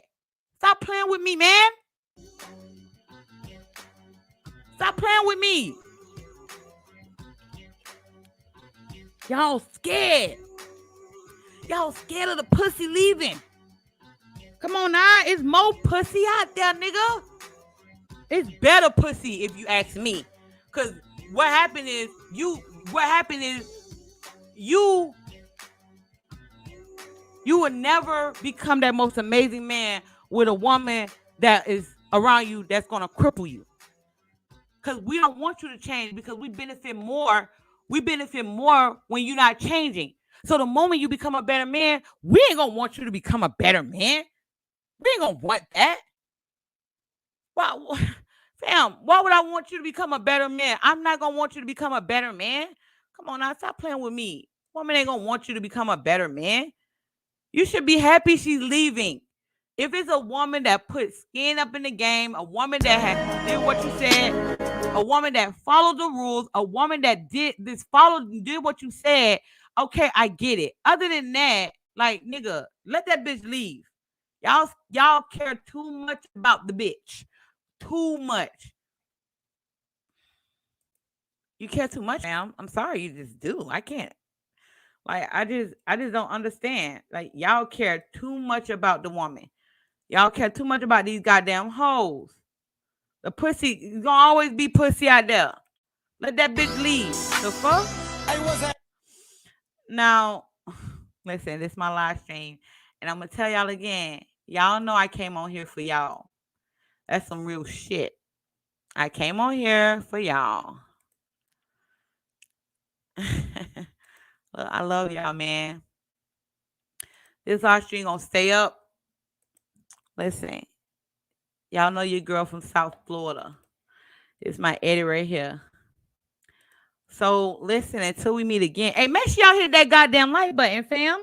Stop playing with me, man. Stop playing with me. Y'all scared. Y'all scared of the pussy leaving. Come on now. It's more pussy out there, nigga. It's better pussy if you ask me. Because what happened is you will never become that most amazing man with a woman that is around you that's going to cripple you. Because we don't want you to change because we benefit more. We benefit more when you're not changing. So the moment you become a better man, we ain't going to want you to become a better man. We ain't going to want that. Well, fam, why would I want you to become a better man? I'm not going to want you to become a better man. Come on now, stop playing with me. Woman ain't going to want you to become a better man. You should be happy she's leaving. If it's a woman that put skin up in the game, a woman that did what you said, a woman that followed the rules, a woman that did what you said, okay, I get it. Other than that, like, nigga, let that bitch leave. Y'all care too much about the bitch. Too much. You care too much, ma'am. I'm sorry, you just do. I can't. Like, I just don't understand. Like, y'all care too much about the woman. Y'all care too much about these goddamn hoes. The pussy is gonna always be pussy out there. Let that bitch leave. The fuck? Now, listen, this is my live stream, and I'm gonna tell y'all again. Y'all know I came on here for y'all. That's some real shit. I came on here for y'all. Look, I love y'all, man. This live stream gonna stay up. Listen, y'all know your girl from South Florida. It's my Eddie right here. So listen, until we meet again. Hey, make sure y'all hit that goddamn like button, fam.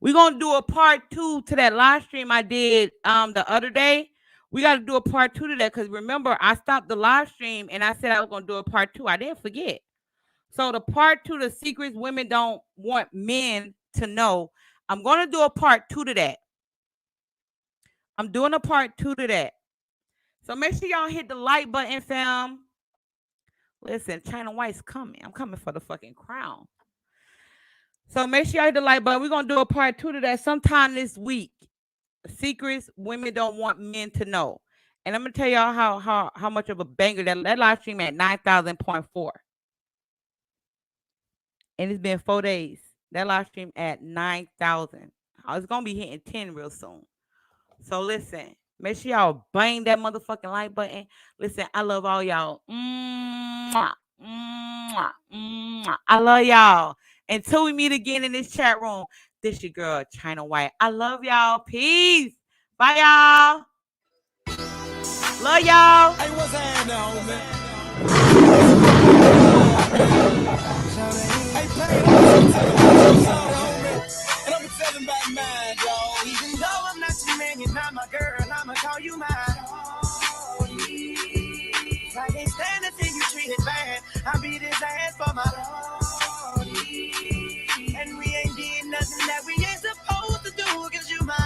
We're gonna do a part 2 to that live stream I did the other day. We got to do a part 2 to that because remember, I stopped the live stream and I said I was gonna do a part 2. I didn't forget. So the part 2, the secrets women don't want men to know. I'm gonna do a part 2 to that. I'm doing a part 2 to that. So make sure y'all hit the like button, fam. Listen, China White's coming. I'm coming for the fucking crown. So make sure y'all hit the like button. We're going to do a part 2 to that sometime this week. Secrets women don't want men to know. And I'm going to tell y'all how much of a banger that live stream at 9,000.4. And it's been 4 days. That live stream at 9,000. It's going to be hitting 10 real soon. So listen, make sure y'all bang that motherfucking like button. Listen, I love all y'all. Mwah, mwah, mwah. I love y'all. Until we meet again in this chat room, this your girl, China White. I love y'all. Peace. Bye, y'all. Love y'all. Hey, what's happening, homie? Hey, play it, and I'm telling about mine, y'all. Even though I'm not your man, you're not my girl, I'ma call you mine. I can't stand to see you treated bad. I beat his ass for my Lord. And we ain't did nothing that we ain't supposed to do, cause you mine.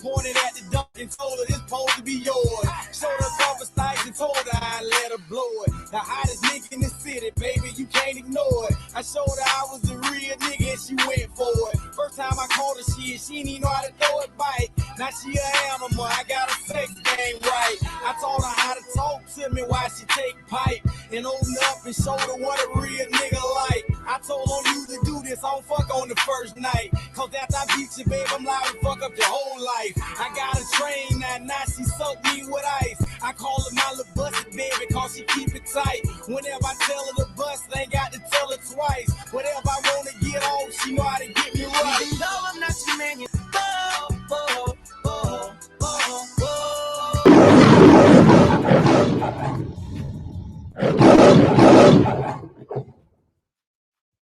pointed at the dunk and told her this supposed to be yours. Showed her cover size and told her I let her blow it. The hottest nigga in the city, baby, you can't ignore it. I showed her I was the real nigga and she went for it. First time I called her shit, she didn't even know how to throw it bite. Now she a animal, I got a sex game right. I taught her how to talk to me while she take pipe and open up and show her what a real nigga like. I told on you to do this, I don't fuck on the first night. Cause after I beat you, babe, I'm liable to fuck up your whole life. I got a train now she soaked me with ice. I call her my little busted baby cause she keep it tight. Whenever I tell her to bust, they ain't got to tell her twice. Whatever I wanna